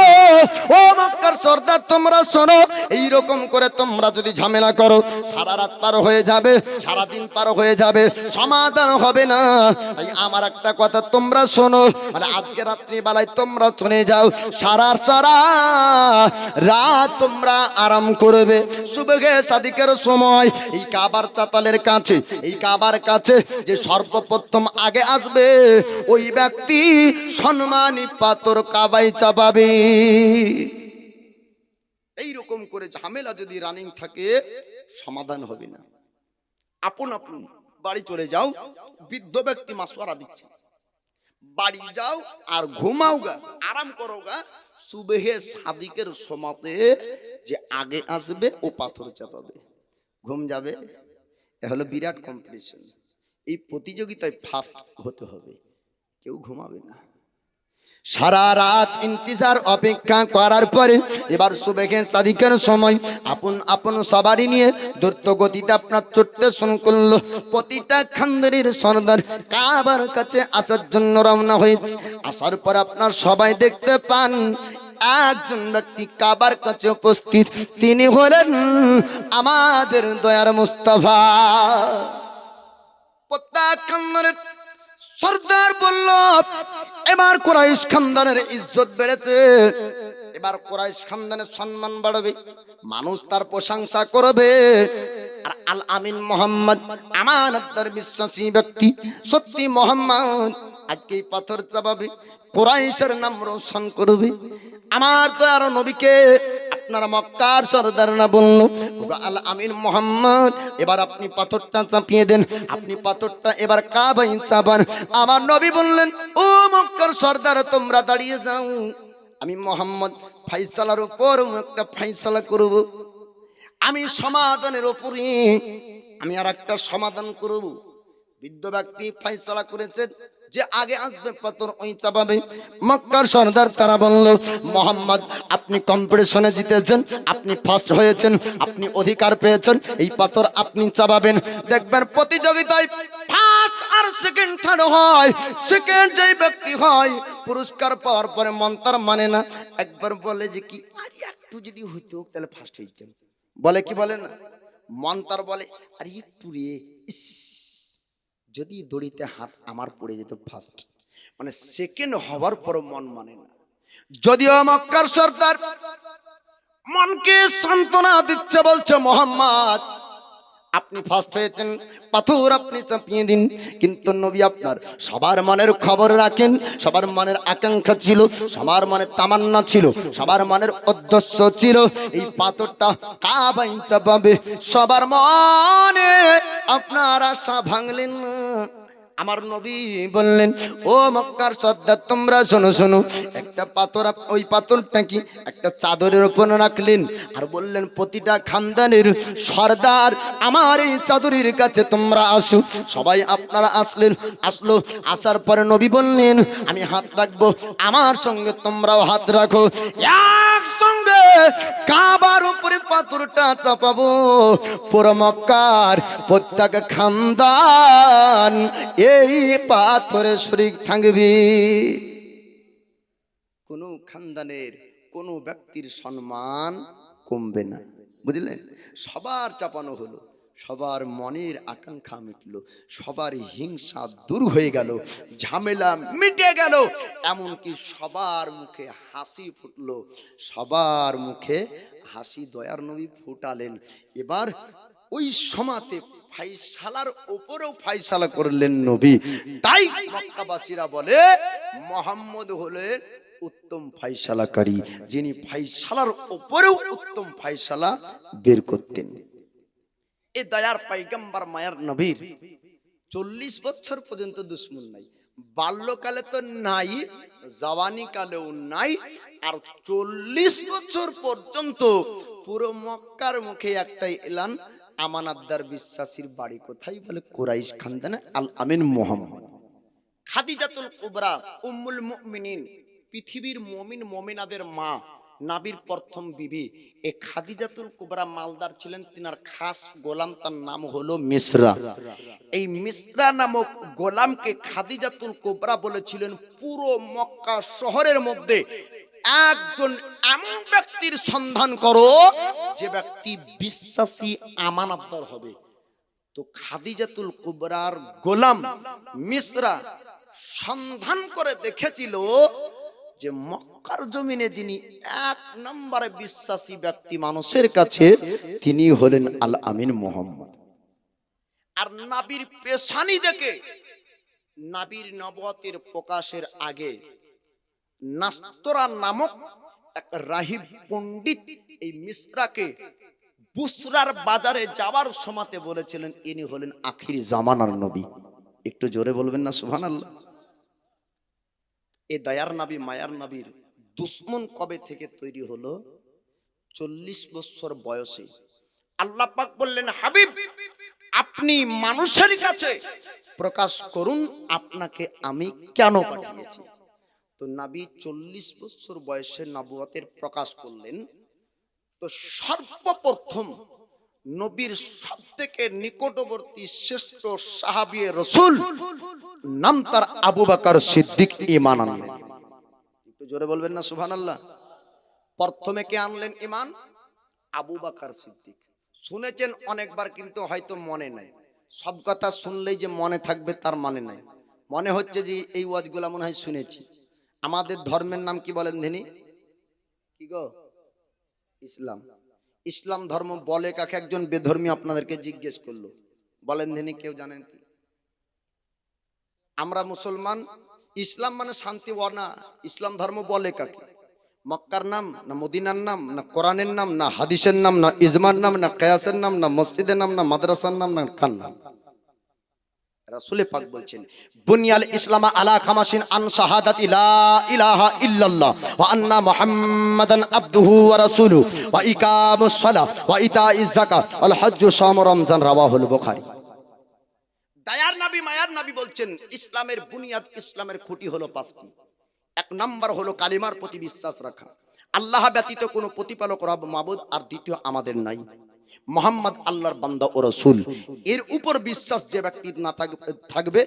ও মক্কার সর্দার তোমরা শোনো, এইরকম করে তোমরা যদি ঝামেলা করো সারা রাত পার হয়ে যাবে, সারা দিন পার হয়ে যাবে, সমাধান হবে না। তাই আমার একটা কথা তোমরা শোনো, মানে আজকে রাত্রি বেলায় তোমরা চলে যাও, সারা রাত তোমরা আরাম করবে। সুবহে সাদিকের সময় এই কাবার চাতালের কাছে, এই কাবার কাছে যে সর্বপ্রথম আগে আসবে ওই ব্যক্তি সম্মানী পাথর কাবায় চাপাবে। এইরকম করে ঝামেলা যদি রানিং থাকে সমাধান হবে না। আপন আপন বাড়ি চলে যাও। বৃদ্ধ ব্যক্তি মাসওয়ারা দিচ্ছে, বাড়ি যাও আর ঘুমাও গা, আরাম করো গা। সুবহে সাদিকের সমাতে যে আগে আসবে ও পাথর চাপাবে, ঘুম যাবে। এ হলো বিরাট কম্পিটিশন। এই প্রতিযোগিতায় ফার্স্ট হতে হবে, কেউ ঘুমাবে না। সারা রাত ইন্তজার অপেক্ষা করার পরে এবার সুবহে সাদিকের সময় আপন আপন সবারই নিয়ে দ্রুত গতিতে আপনার ছুটতে শুরু করলো। প্রতিটা খানদানের সর্দার কাবার কাছে আসার জন্য রওনা হয়েছে। আসার পর আপনার সবাই দেখতে পান একজন ব্যক্তি কাবার কাছে উপস্থিত, তিনি হলেন আমাদের দয়ার মুস্তাফা। প্রত্যেক খানদানের সর্দার বলল, এবার কুরাইশ খানদানের ইজ্জত বেড়েছে, এবার কুরাইশ খানদানের সম্মান বাড়বে, মানুষ তার প্রশংসা করবে। আর আল আমিন মোহাম্মদ আমানতদার বিশ্বাসী ব্যক্তি, সত্যি মোহাম্মদ আজকে এই পাথর চাপাবে, কুরাইশের নাম রোশন করবে। আমার দয়ার নবীকে আপনারা মক্কার সর্দার না বলল, আল আমিন মোহাম্মদ এবার আপনি পাথরটা চাপিয়ে দেন, আপনি পাথরটা এবার কাবায় চাপান। আমার নবী বললেন, ও মক্কার সর্দার তোমরা দাঁড়িয়ে যাও, আমি মোহাম্মদ ফাইসালার উপর একটা ফাইসালা করব। আমি সমাধানের উপরে আমি আর একটা সমাধান করব। বৃদ্ধ ব্যক্তি ফাইসালা করেছেন যে আগে আসবে পাথর ওই চাপাবে। মক্কার সর্দার তারা বলল, মোহাম্মদ আপনি কম্পিটিশনে জিতেছেন, আপনি ফার্স্ট হয়েছেন, আপনি অধিকার পেয়েছেন, এই পাথর আপনি চাপাবেন। দেখবেন প্রতিযোগিতায় ফার্স্ট আর সেকেন্ড থার্ড হয়, সেকেন্ড যেই ব্যক্তি হয় পুরস্কার পাওয়ার পরে মন তার মানে না, একবার বলে যে কি আর একটু যদি হইতো তাহলে ফার্স্ট হইতাম। বলে কি বলে না, মন তার বলে আর একটু রে, যদি দড়িতে হাত আমার পড়ে যেত ফার্স্ট, মানে সেকেন্ড হওয়ার পর মন মানে না। যদিও মক্কার সর্দার মনকে সান্ত্বনা দিচ্ছে, বলছে মোহাম্মদ আপনি ফার্স্ট হয়েছেন, পাথর আপনি চাপিয়ে দিন। কিন্তু নবী আপনার সবার মনের খবর রাখেন, সবার মনের আকাঙ্ক্ষা ছিল, সবার মনের তামান্না ছিল, সবার মনের উদ্দেশ্য ছিল এই পাথরটা কাবায় চাপাবে। সবার মনে আপনার আশা ভাঙলেন না। আমার নবী বললেন, ও মক্কার সর্দার তোমরা শোনো শোনো, একটা পাথর, ওই পাথরটা কি একটা চাদরের উপর রাখলেন আর বললেন প্রতিটা খানদানের সর্দার আমার এই চাদরের কাছে তোমরা আসো। সবাই আপনারা আসলেন, আসলো। আসার পরে নবী বললেন, আমি হাত রাখবো, আমার সঙ্গে তোমরাও হাত রাখো, একসঙ্গে কাবার উপরে পাথরটা চাপাবো। পুরো মক্কার প্রত্যেক খানদান এই পাথরে শরীক থাকবে। কোন খানদানের কোন ব্যক্তির সম্মান কমবে না, বুঝলেন? সবার চাপানো হলো, সবার মনের আকাঙ্ক্ষা মিটলো, সবার হিংসা দূর হয়ে গেল, ঝামেলা মিটে গেল, এমনকি সবার মুখে হাসি ফুটলো, সবার মুখে হাসি দয়ার নবী ফুটালেন। এবার ওই সমাতে ফাইসালার উপরেও ফাইসালা করলেন নবী। তাই মক্কাবাসীরা বলে মুহাম্মদ হলেন উত্তম ফাইসালাকারী, যিনি ফাইসালার উপরেও উত্তম ফাইসালা বের করতেন। এই দয়ার পয়গম্বর মায়ার নবীর 40 বছর পর্যন্ত দুশ্মন নাই, বাল্যকালে তো নাই, জওয়ানি কালেও নাই, আর 40 বছর পর্যন্ত পুরো মক্কার মুখে একটাই এলান, আমানতদার বিশ্বাসীর বাড়ি কোথায়? বলে কুরাইশ খানদানে আল আমিন মোহাম্মদ। খাদিজাতুল কুবরা উম্মুল মুমিনিন, পৃথিবীর মুমিন মুমিনাদের মা, নবীর প্রথম বিবি। এই খাদিজাতুল কুবরা মালদার ছিলেন, তিনার খাস গোলাম, তার নাম হলো মিসরা। এই মিসরা নামক গোলামকে খাদিজাতুল কুবরা বলেছিলেন, পুরো মক্কা শহরের মধ্যে একজন এমন ব্যক্তির সন্ধান করো যে ব্যক্তি বিশ্বাসী আমানতদার হবে। তো খাদিজাতুল কুবরার গোলাম মিসরা সন্ধান করে দেখেছিল যে মক্কার জমিনে যিনি এক নম্বরে বিশ্বাসী ব্যক্তি মানুষের কাছে, তিনি হলেন আল আমিন মোহাম্মদ। আর নবীর পেশানি দেখে, নবীর নবুয়তের প্রকাশের আগে নাস্তরা নামক এক রাহিব পণ্ডিত এই মিসরাকে বুসরার বাজারে যাওয়ার সময়তে বলেছিলেন, ইনি হলেন আখির জামানার নবী। একটু জোরে বলবেন না সুবহানাল্লাহ। এই দয়ার নবী মায়ার নবীর দুশ্মন কবে থেকে তৈরি হলো? 40 বছর বয়সে। আল্লাহ পাক বললেন, হাবিব আপনি মানুষের কাছে প্রকাশ করুন আপনাকে আমি কেন পাঠিয়েছি। তো নবী 40 বছর বয়সে নবুয়তের প্রকাশ করলেন। তো সর্বপ্রথম নবীর সবথেকে নিকটবর্তী শ্রেষ্ঠ সাহাবী রাসূল, নাম তার আবু বকর সিদ্দিক, ঈমান আনলেন। একটু জোরে বলবেন না সুবহানাল্লাহ। প্রথমে কে আনলেন ঈমান? আবু বকর সিদ্দিক। শুনেছেন অনেকবার, কিন্তু হয়তো মনে নাই। সব কথা শুনলেই যে মনে থাকবে তার মানে নাই। মনে হচ্ছে যে এই ওয়াজগুলো মনে হয় শুনেছি। আমাদের ধর্মের নাম কি বলেন ধিনি? কি গো? ইসলাম। ইসলাম ধর্ম বলে কাকে? একজন বেধর্মী আপনাদেরকে জিজ্ঞেস করলো, বলেন ধিনি কেউ জানেন কি? আমরা মুসলমান, ইসলাম মানে শান্তি ওয়ানা। ইসলাম ধর্ম বলে কাকে? মক্কার নাম না মদিনার নাম না কোরআনের নাম না হাদিসের নাম না ইজমার নাম না কিয়াসের নাম না মসজিদের নাম না মাদ্রাসার নাম না কার নাম? রাসূল পাক বলছেন, বুনিয়াল ইসলাম আলা খামাসিন আন শাহাদাতি লা ইলাহা ইল্লাল্লাহ ওয়া আন্না মুহাম্মাদান আবদুহু ওয়া রাসূলুহু ওয়া ইকামুস সালাহ ওয়া ইতাইজ যাকাত ওয়াল হজ্জু শাম রমজান, রাওয়াহুল বুখারী। দয়ার নবী মায়ার নবী বলছেন, ইসলামের বুনিয়াদ, ইসলামের খুঁটি হলো 5টি। এক নাম্বার হলো কালিমার প্রতি বিশ্বাস রাখা, আল্লাহ ব্যতীত কোনো প্রতিপালক রব মাবুদ আর দ্বিতীয় আমাদের নাই, মুহাম্মদ আল্লাহর বান্দা ও রাসূল। এর উপর বিশ্বাস যে ব্যক্তির না থাকবে,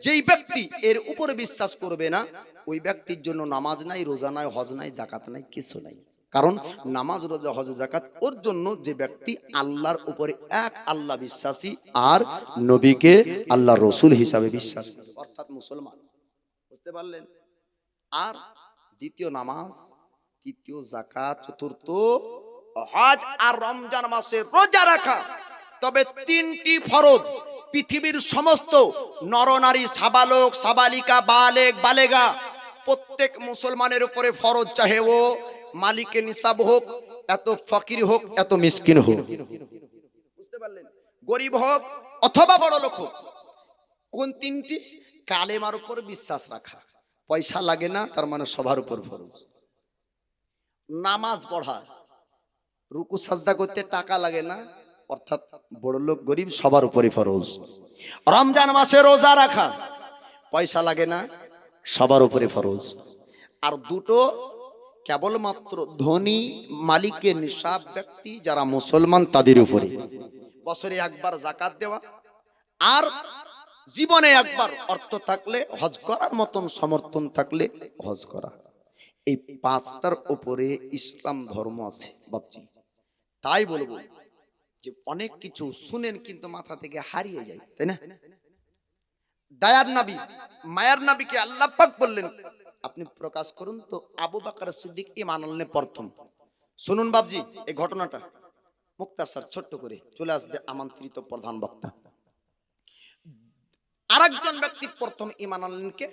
যেই ব্যক্তি এর উপর বিশ্বাস করবে না, ওই ব্যক্তির জন্য নামাজ নাই, রোজা নাই, হজ নাই, যাকাত নাই, কিছু নাই। কারণ নামাজ, রোজা, হজ, যাকাত ওর জন্য যে ব্যক্তি আল্লাহর উপরে এক আল্লাহ বিশ্বাসী আর নবীকে আল্লাহর রাসূল হিসাবে বিশ্বাস করে, অর্থাৎ মুসলমান। বুঝতে পারলেন? আর দ্বিতীয় নামাজ, তৃতীয় যাকাত, চতুর্থ হজ আর রমজান মাসে রোজা রাখা। তবে 3টি ফরজ পৃথিবীর সমস্ত নরনারী, সাবালক, সাবালিকা, বালেগ, বালেগা প্রত্যেক মুসলমানের উপরে ফরজ, চাহে ও মালিকে নিসাব হোক, এত ফকির হোক, এত মিসকিন হোক। বুঝতে পারলেন? গরিব হোক অথবা বড় লোক হোক। কোন 3টি? কালেমার উপর বিশ্বাস রাখা, পয়সা লাগে না, তার মানে সবার উপর ফরজ। নামাজ পড়া, রুকু সাজদা করতে টাকা লাগে না, অর্থাৎ বড় লোক গরিব সবার উপরে ফরজ। রমজান মাসে রোজা রাখা, পয়সা লাগে না, সবার উপরে ফরজ। আর দুটো কেবলমাত্র ধনী মালিকের নিসাব ব্যক্তি যারা মুসলমান তাদের উপরে, বছরে একবার যাকাত দেওয়া, আর জীবনে একবার অর্থ থাকলে হজ করার মতন সমর্থন থাকলে হজ করা। এই 5টার উপরে ইসলাম ধর্ম আছে বাপজি। তাই বলবো যে অনেক কিছু শুনেন কিন্তু মাথা থেকে হারিয়ে যায়, তাই না? দয়ার নবী মায়ার নবীকে আল্লাহ পাক বললেন, আপনি প্রকাশ করুন। তো আবু বকর সিদ্দিক ঈমান আনলেন প্রথম। শুনুন বাপজি এই ঘটনাটা মুক্তাসার ছোট্ট করে, চলে আসবে আমন্ত্রিত প্রধান বক্তা। আরেকজন ব্যক্তি প্রথম ঈমান আনলেন কে?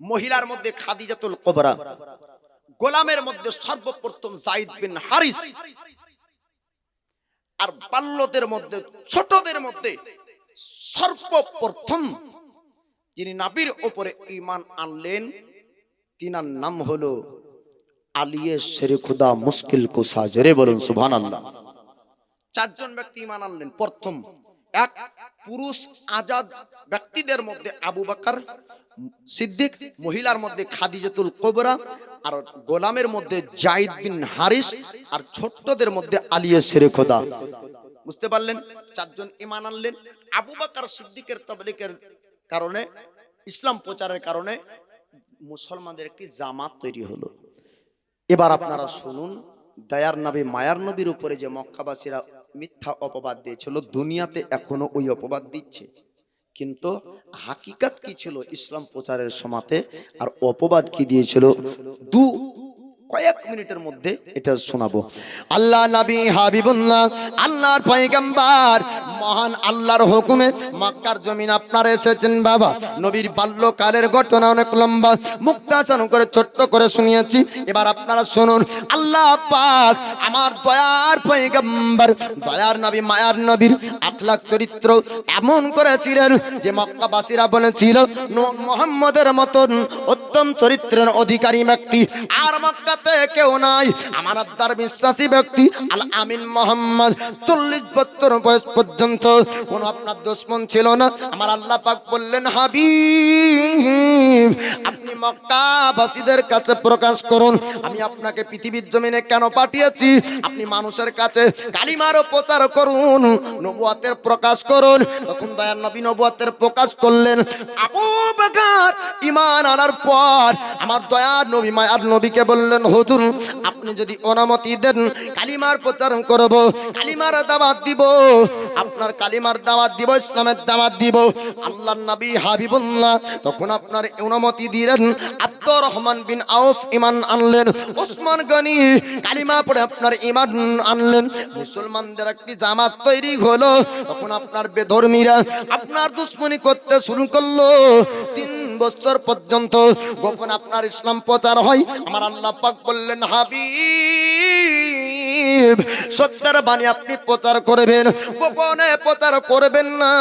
মহিলার মধ্যে খাদিজাতুল কুবরা, গোলামের মধ্যে সর্বপ্রথম যায়েদ বিন হারিস, আর বাল্যদের মধ্যে ছোটদের মধ্যে সর্বপ্রথম যিনি নবীর উপরে ঈমান আনলেন, তিনার নাম হলো আলিয়ে শেরে খুদা মুশকিল কুশা। জোরে বলুন সুবহানাল্লাহ। চারজন ব্যক্তি ঈমান আনলেন। প্রথম, এক পুরুষ আজাদ ব্যক্তিদের মধ্যে আবু বকর সিদ্দিক, মহিলার মধ্যে খাদিজাতুল কুবরা, আর গোলামের মধ্যে যায়েদ বিন হারিস, আর ছোট্টদের মধ্যে আলিয়া শেরে খোদা। বুঝতে পারলেন? চারজন ঈমান আনলেন। আবু বকর সিদ্দিকের তাবলীগের কারণে, ইসলাম প্রচারের কারণে মুসলমানদের একটি জামাত তৈরি হলো। এবার আপনারা শুনুন, দয়ার নবী মায়ার নবীর উপরে যে মক্কাবাসীরা মিথ্যা অপবাদ দিয়েছিল, দুনিয়াতে এখনো ওই অপবাদ দিচ্ছে, কিন্তু হাকিকাত কি ছিল ইসলাম প্রচারের সময়তে, আর অপবাদ কি দিয়েছিল, কয়েক মিনিটের মধ্যে এটা শোনাবো। আল্লাহ নবী হাবিবুল্লাহ, আল্লাহর পয়গম্বর, মহান আল্লাহর হুকুমে মক্কার জমিন আপনারা এসেছেন। বাবা, নবীর বাল্যকালের ঘটনা অনেক লম্বা, মুক্তাসর করে ছোট্ট করে শুনিয়েছি। এবার আপনারা শুনুন, আল্লাহ পাক আমার দয়ার পয়গম্বর, দয়ার নবী মায়ার নবীর আখলাক চরিত্র এমন করেছিলেন যে মক্কাবাসীরা বলেছিল মুহাম্মদের মতন উত্তম চরিত্রের অধিকারী ব্যক্তি আর মক্কা কেউ নাই। আমার আব্বার বিশ্বাসী ব্যক্তি আল আমিন মোহাম্মদ 40 বছর বয়স পর্যন্ত কোন আপনার দুশমন ছিল না। আমার আল্লাহ পাক বললেন, হাবিব আপনি মক্কাবাসীদের কাছে প্রকাশ করুন আমি আপনাকে পৃথিবীর জমিনে কেন পাঠিয়েছি। আপনি মানুষের কাছে কালিমার প্রচার করুন, নবুয়তের প্রকাশ করুন। তখন দয়ার নবী নবুয়তের প্রকাশ করলেন। আবু বকর ঈমান আনার পর আমার দয়ার নবী মায়ার নবীকে বললেন, হুজুর আপনি যদি অনুমতি দেন কালিমার প্রচার করব, কালিমার দাওয়াত দিব, আপনার কালিমার দাওয়াত দিব, ইসলামের দাওয়াত দিব। আল্লাহর নবী হাবিবুল্লাহ তখন আপনার অনুমতি দিলেন। আব্দুর রহমান বিন আউফ ঈমান আনলেন, ওসমান গনি কালিমা পড়ে আপনার ঈমান আনলেন। মুসলমানদের একটি জামাত তৈরি হলো। তখন আপনার বেধর্মীরা আপনার দুশমনি করতে শুরু করলো। 3 বছর পর্যন্ত গোপন আপনার ইসলাম প্রচার হয়। আমার আল্লাহ পাক বললেন, হাবিব সত্যের বাণী আপনি প্রচার করবেন, গোপনে প্রচার করবেন না,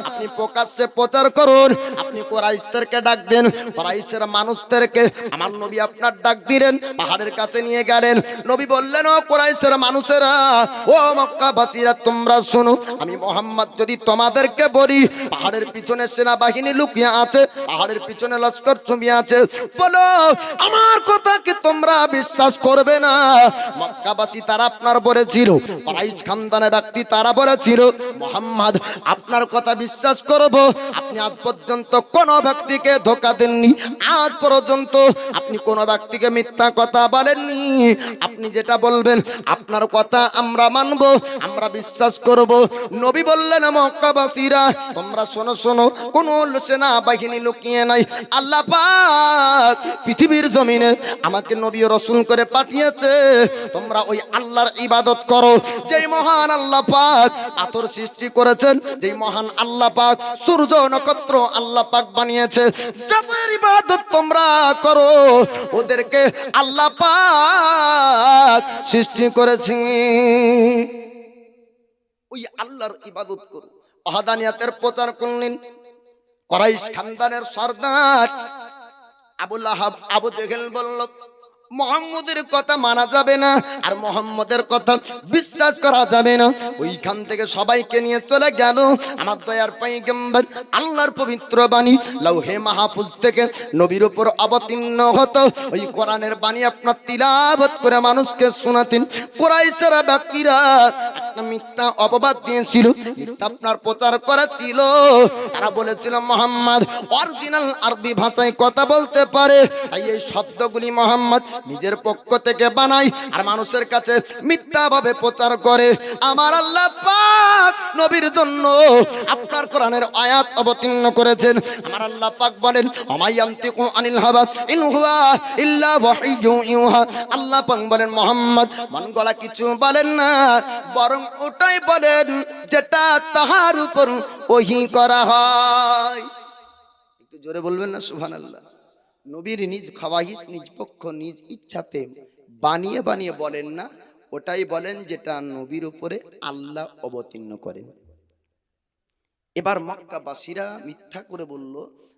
আপনি প্রকাশ্যে প্রচার করুন। আপনি কুরাইশদেরকে ডাক দেন, কুরাইশের মানুষদেরকে আমার নবী আপনার ডাক দিলেন, পাহাড়ের কাছে নিয়ে গেলেন। নবী বললেন, ও কুরাইশের মানুষেরা, ও মক্কাবাসীরা তোমরা শোনো, আমি মুহাম্মদ যদি তোমাদেরকে বলি পাহাড়ের পিছনে সেনাবাহিনী লুকিয়ে আছে, পাহাড়ের পিছনে লস্কর জমিয়ে আছে, বলো আমার কথা কি তোমরা বিশ্বাস করবে না? মক্কাবাসী তারা আপনার বলেছিল, কুরাইশ খানদানের ব্যক্তি তারা বলেছিল মুহাম্মদ আপনার কথা বিশ্বাস করব। আপনি আজ পর্যন্ত কোন ব্যক্তিকে ধোঁকা দেননি, আজ পর্যন্ত আপনি কোন ব্যক্তিকে মিথ্যা কথা বলেননি। আপনি যেটা বলবেন আপনার কথা আমরা মানব, আমরা বিশ্বাস করব। নবী বললেন, মক্কাবাসীরা তোমরা শোনো শোনো, কোন সেনা বাহিনী লুকিয়ে নাই। আল্লাহ পাক পৃথিবীর জমিনে আমাকে নবী ও রাসূল করে পাঠিয়েছে। তোমরা ওই আল্লাহর ইবাদত করো যেই মহান আল্লাহ পাক পাথর সৃষ্টি করেছেন, যেই মহান আল্লাহ পাক সূর্য নক্ষত্র আল্লাহ পাক বানিয়েছে। যাদের ইবাদত তোমরা করো ওদেরকে আল্লাহ পাক সৃষ্টি করেছে। ওই আল্লাহর ইবাদত করো। ওয়াহদানিয়াতের প্রচার করলেন। কুরাইশ খানদানের সরদার আবু লাহাব আবু জেহেল বলল, মুহাম্মদের কথা মানা যাবে না, আর মুহাম্মদের কথা বিশ্বাস করা যাবে না। ওইখান থেকে সবাইকে নিয়ে চলে গেল আমার দয়ার পয়গম্বর আল্লাহর পবিত্র বাণী লৌহে মাহফুজ থেকে নবীর উপর অবতীর্ণ হতো। ওই কোরআনের বাণী আপনার তিলাওয়াত করে মানুষকে শোনাতেন। কুরাইশের ব্যক্তিরা একটা মিথ্যা অপবাদ দিয়েছিল, মিথ্যা আপনার প্রচার করেছিল। তারা বলেছিল মুহাম্মদ অরিজিনাল আরবি ভাষায় কথা বলতে পারে, তাই এই শব্দগুলি মুহাম্মদ নিজের পক্ষ থেকে বানায় আর মানুষের কাছে মিথ্যাভাবে প্রচার করে। আমার আল্লাহ পাক নবীর জন্য আপনার কোরআনের আয়াত অবতীর্ণ করেছেন। আমার আল্লাহ পাক বলেন, আমায়ান্তিকু আনিল হাওয়া ইন হুয়া ইল্লা ওয়াহয়ু ইউহা। আল্লাহ পাক বলেন, মুহাম্মদ মন গড়া কিছু বলেন না, বরং ওটাই বলেন যেটা তাহার উপর ওহী করা হয়। একটু জোরে বলবেন না সুবহানাল্লাহ। নবীর নিজ খাওয়াহিস, নিজ পক্ষ, নিজ ইচ্ছাতে বানিয়ে বানিয়ে বলেন না, ওটাই বলেন যেটা নবীর উপরে আল্লাহ অবতীর্ণ করেন। এবার মক্কাবাসীরা মিথ্যা করে বলল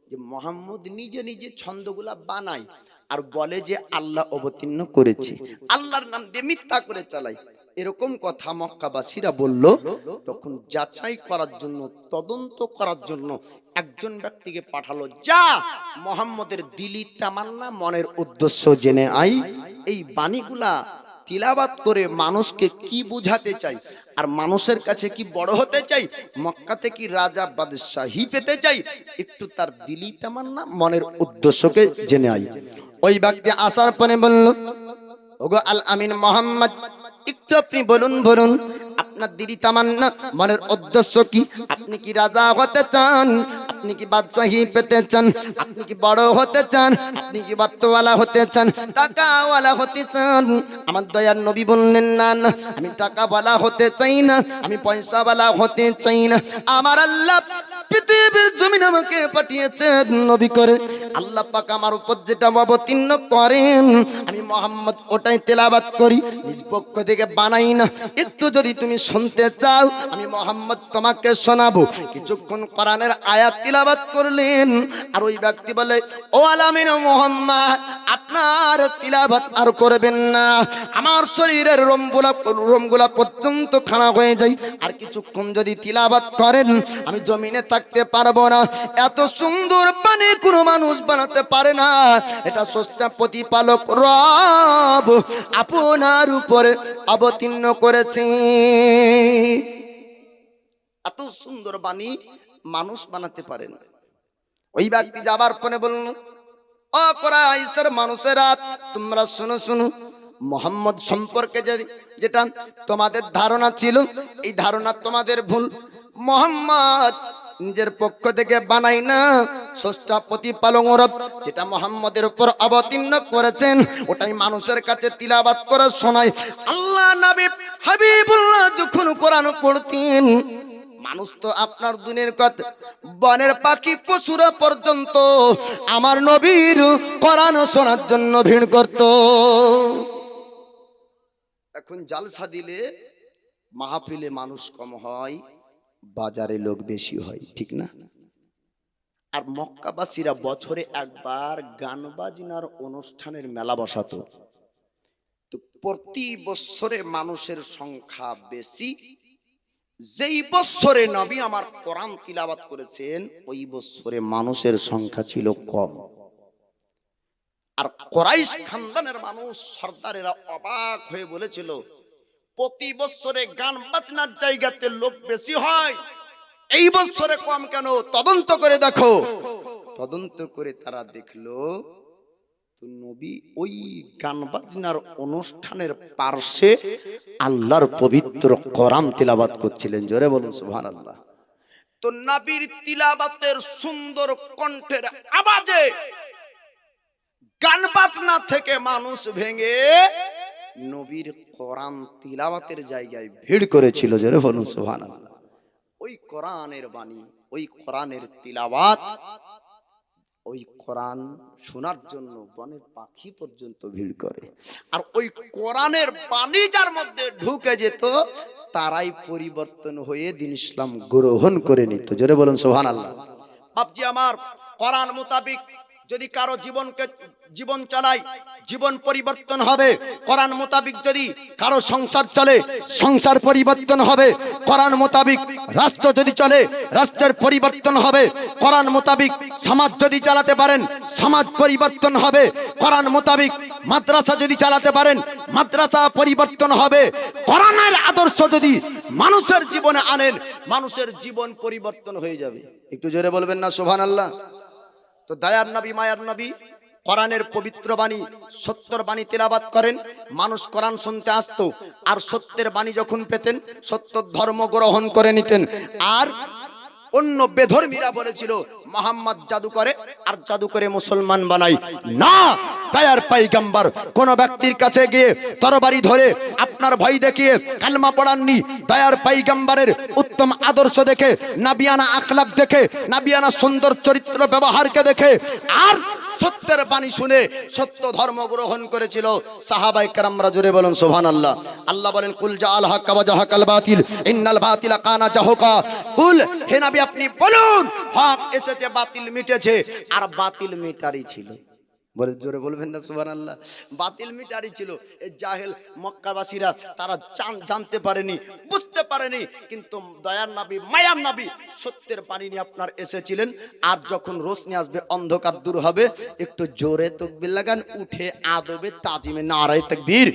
যে মুহাম্মদ নিজে নিজে ছন্দগুলা বানায় আর বলে যে আল্লাহ অবতীর্ণ করেছে, আল্লাহর নাম দিয়ে মিথ্যা করে চালায়। এরকম কথা মক্কাবাসীরা বলল, তখন যাচাই করার জন্য, তদন্ত করার জন্য একজন ব্যক্তিকে পাঠালো, যা মুহাম্মদের দিলি তামান্না, মনের উদ্দেশ্য জেনে আই। এই বাণীগুলা তিলাওয়াত করে মানুষকে কি বুঝাতে চাই, আর মানুষের কাছে কি বড় হতে চাই, মক্কাতে কি রাজা বাদশাহী পেতে চাই, একটু তার দিলি তামান্না, মনের উদ্দেশ্যকে জেনে আই। ওই ব্যক্তি আসার পরে বলল, ওগো আল আমিন মোহাম্মদ, একটু আপনি বলুন আপনার দিলি তামান্না, মনের উদ্দেশ্য কি? আপনি কি রাজা হতে চান? আপনি কি বাদশাহী পেতে চান? আপনি কি বড় হতে চান? আপনি কি বাত্তওয়ালা হতে চান? টাকাওয়ালা হতে চান? আমার দয়ার নবী বললেন, না না, আমি টাকাওয়ালা হতে চাই না, আমি পয়সাওয়ালা হতে চাই না। আমার আল্লাহ পৃথিবীর জমিন আমাকে পাঠিয়েছেন নবী করে, আল্লাহ পাক আমার উপর যেটা অবতীর্ণ করেন আমি মুহাম্মদ ওটাই তেলাওয়াত করি, নিজ পক্ষ থেকে বানাই না। একটু যদি তুমি শুনতে চাও, আমি মুহাম্মদ তোমাকে শোনাবো। কিছুক্ষণ কোরআনের আয়াত তেলাওয়াত করলেন, আর ওই ব্যক্তি বলে, ও আলামিন মুহাম্মদ, আপনার তেলাওয়াত আর করবেন না, আমার শরীরের রোমগুলা পর্যন্ত খাড়া হয়ে যায়, আর কিছুক্ষণ যদি তেলাওয়াত করেন আমি জমিনে থাকতে পারবো না। এত সুন্দর বাণী কোনো মানুষ বানাতে পারে না, এটা স্রষ্টা প্রতিপালক রব আপনার উপরে অবতীর্ণ করেছে। এত সুন্দর বাণী মানুষ বানাতে পারে না। ওই ব্যক্তি যাবার পরে বলল, ও কুরাইশের মানুষেরা, তোমরা শুনো শুনো, মুহাম্মদ সম্পর্কে যেটা তোমাদের ধারণা ছিল, এই ধারণা তোমাদের ভুল। মুহাম্মদ নিজের পক্ষ থেকে বানাই না, স্রষ্টা প্রতিপালক রব যেটা মুহাম্মদের উপর অবতীর্ণ করেছেন ওটাই মানুষের কাছে তিলাওয়াত করে শোনায়। আল্লাহ নবী হাবিবুল্লাহ যখন কোরআন পড়তেন, মানুষ তো আপনার দুনিয়ার কথা, বনের পাখি পশুরা পর্যন্ত আমার নবীর কোরআন শোনার জন্য ভিড় করত। এখন জালসা দিলে মাহফিলে মানুষ কম হয়, বাজারে লোক বেশি হয়, ঠিক না? আর মক্কাবাসীরা বছরে একবার গান বাজনার অনুষ্ঠানের মেলা বসাতো, তো প্রতি বছরে মানুষের সংখ্যা বেশি। যেই বছরে নবী আমার কোরআন তিলাওয়াত করেছেন ওই বছরে মানুষের সংখ্যা ছিল কম। আর কুরাইশ খানদানের মানুষ সর্দারেরা অবাক হয়ে বলেছিল, প্রতি বছরে গান বাজনার জায়গাতে লোক বেশি হয়, এই বছরে কম কেন? তদন্ত করে দেখো। তদন্ত করে তারা দেখলো তো নবী ওই গান বাজনার অনুষ্ঠানের পার্শ্বে আল্লাহর পবিত্র কোরআন তিলাওয়াত করছিলেন। জোরে বলুন সুবহানাল্লাহ। তো নবীর তিলাওয়াতের সুন্দর কণ্ঠের আওয়াজে গান বাজনা থেকে মানুষ ভেঙে নবীর কোরআন তিলাওয়াতের জায়গায় ভিড় করেছিল। জোরে বলুন সুবহানাল্লাহ। ওই কোরআনের বাণী, ওই কোরআনের তিলাওয়াত, ওই কোরআন শোনার জন্য বনের পাখি পর্যন্ত ভিড় করে। আর ওই কোরআনের বাণী যার মধ্যে ঢুকে যেত তারাই পরিবর্তন হয়ে দিন ইসলাম গ্রহণ করে নিত। জোরে বলুন সুবহানাল্লাহ। বাপজি আমার, কোরআন মোতাবিক যদি কারো জীবন চালায় জীবন পরিবর্তন হবে। কোরআন মোতাবিক যদি কারো সংসার চলে সংসার পরিবর্তন হবে। কোরআন মোতাবিক রাষ্ট্র যদি চলে রাষ্ট্রের পরিবর্তন হবে। কোরআন মোতাবিক সমাজ যদি চালাতে পারেন সমাজ পরিবর্তন হবে। কোরআন মোতাবিক মাদ্রাসা যদি চালাতে পারেন মাদ্রাসা পরিবর্তন হবে। কোরআনের আদর্শ যদি মানুষের জীবনে আনেন মানুষের জীবন পরিবর্তন হয়ে যাবে। একটু জোরে বলবেন না সুবহানাল্লাহ। তো দয়ার নবী মায়ার নবী কোরআনের পবিত্র বাণী সত্যের বাণী তেলাওয়াত করেন, মানুষ কোরআন শুনতে আসতো, আর সত্যের বাণী যখন পেতেন সত্য ধর্ম গ্রহণ করে নিতেন। আর অন্য বেধর্মীরা বলেছিল মুহাম্মদ জাদু করে আর জাদু করে মুসলমান বানাই না। দয়ার পয়গম্বর কোন ব্যক্তির কাছে গিয়ে তরবারি ধরে আপনার ভয় দেখিয়ে কালমা পড়াননি। দয়ার পয়গম্বরের উত্তম আদর্শ দেখে, নাবিয়ানা আখলাক দেখে, নাবিয়ানা সুন্দর চরিত্র ব্যবহারকে দেখে আর সত্যের বাণী শুনে সত্য ধর্ম গ্রহণ করেছিল সাহাবায়ে কেরামরা। জোরে বলুন সুবহানাল্লাহ। আল্লাহ বলেন, কুল জাআল হক ওয়া জাহাকাল বাতিল ইন্নাল বাতিলা কানা জাহুকা। কুল, হে নবী আপনি বলুন, হক এসেছে বাতিল মিটেছে। আর বাতিল মিটারই ছিল। বলে জোরে বলবেন না সুবহানাল্লাহ। বাতিল মিটারই ছিল। এই জাহেল মক্কাবাসীরা তারা জানতে পারেনি, বুঝতে পারেনি, কিন্তু দয়ার নবী মায়ার নবী সত্যের বাণী নিয়ে আপনার এসেছিলেন। আর যখন রোশনি আসবে, অন্ধকার দূর হবে, একটু জোরে তাকবীর লাগান, উঠে আদবে তাজিমে নারায়ে তাকবীর।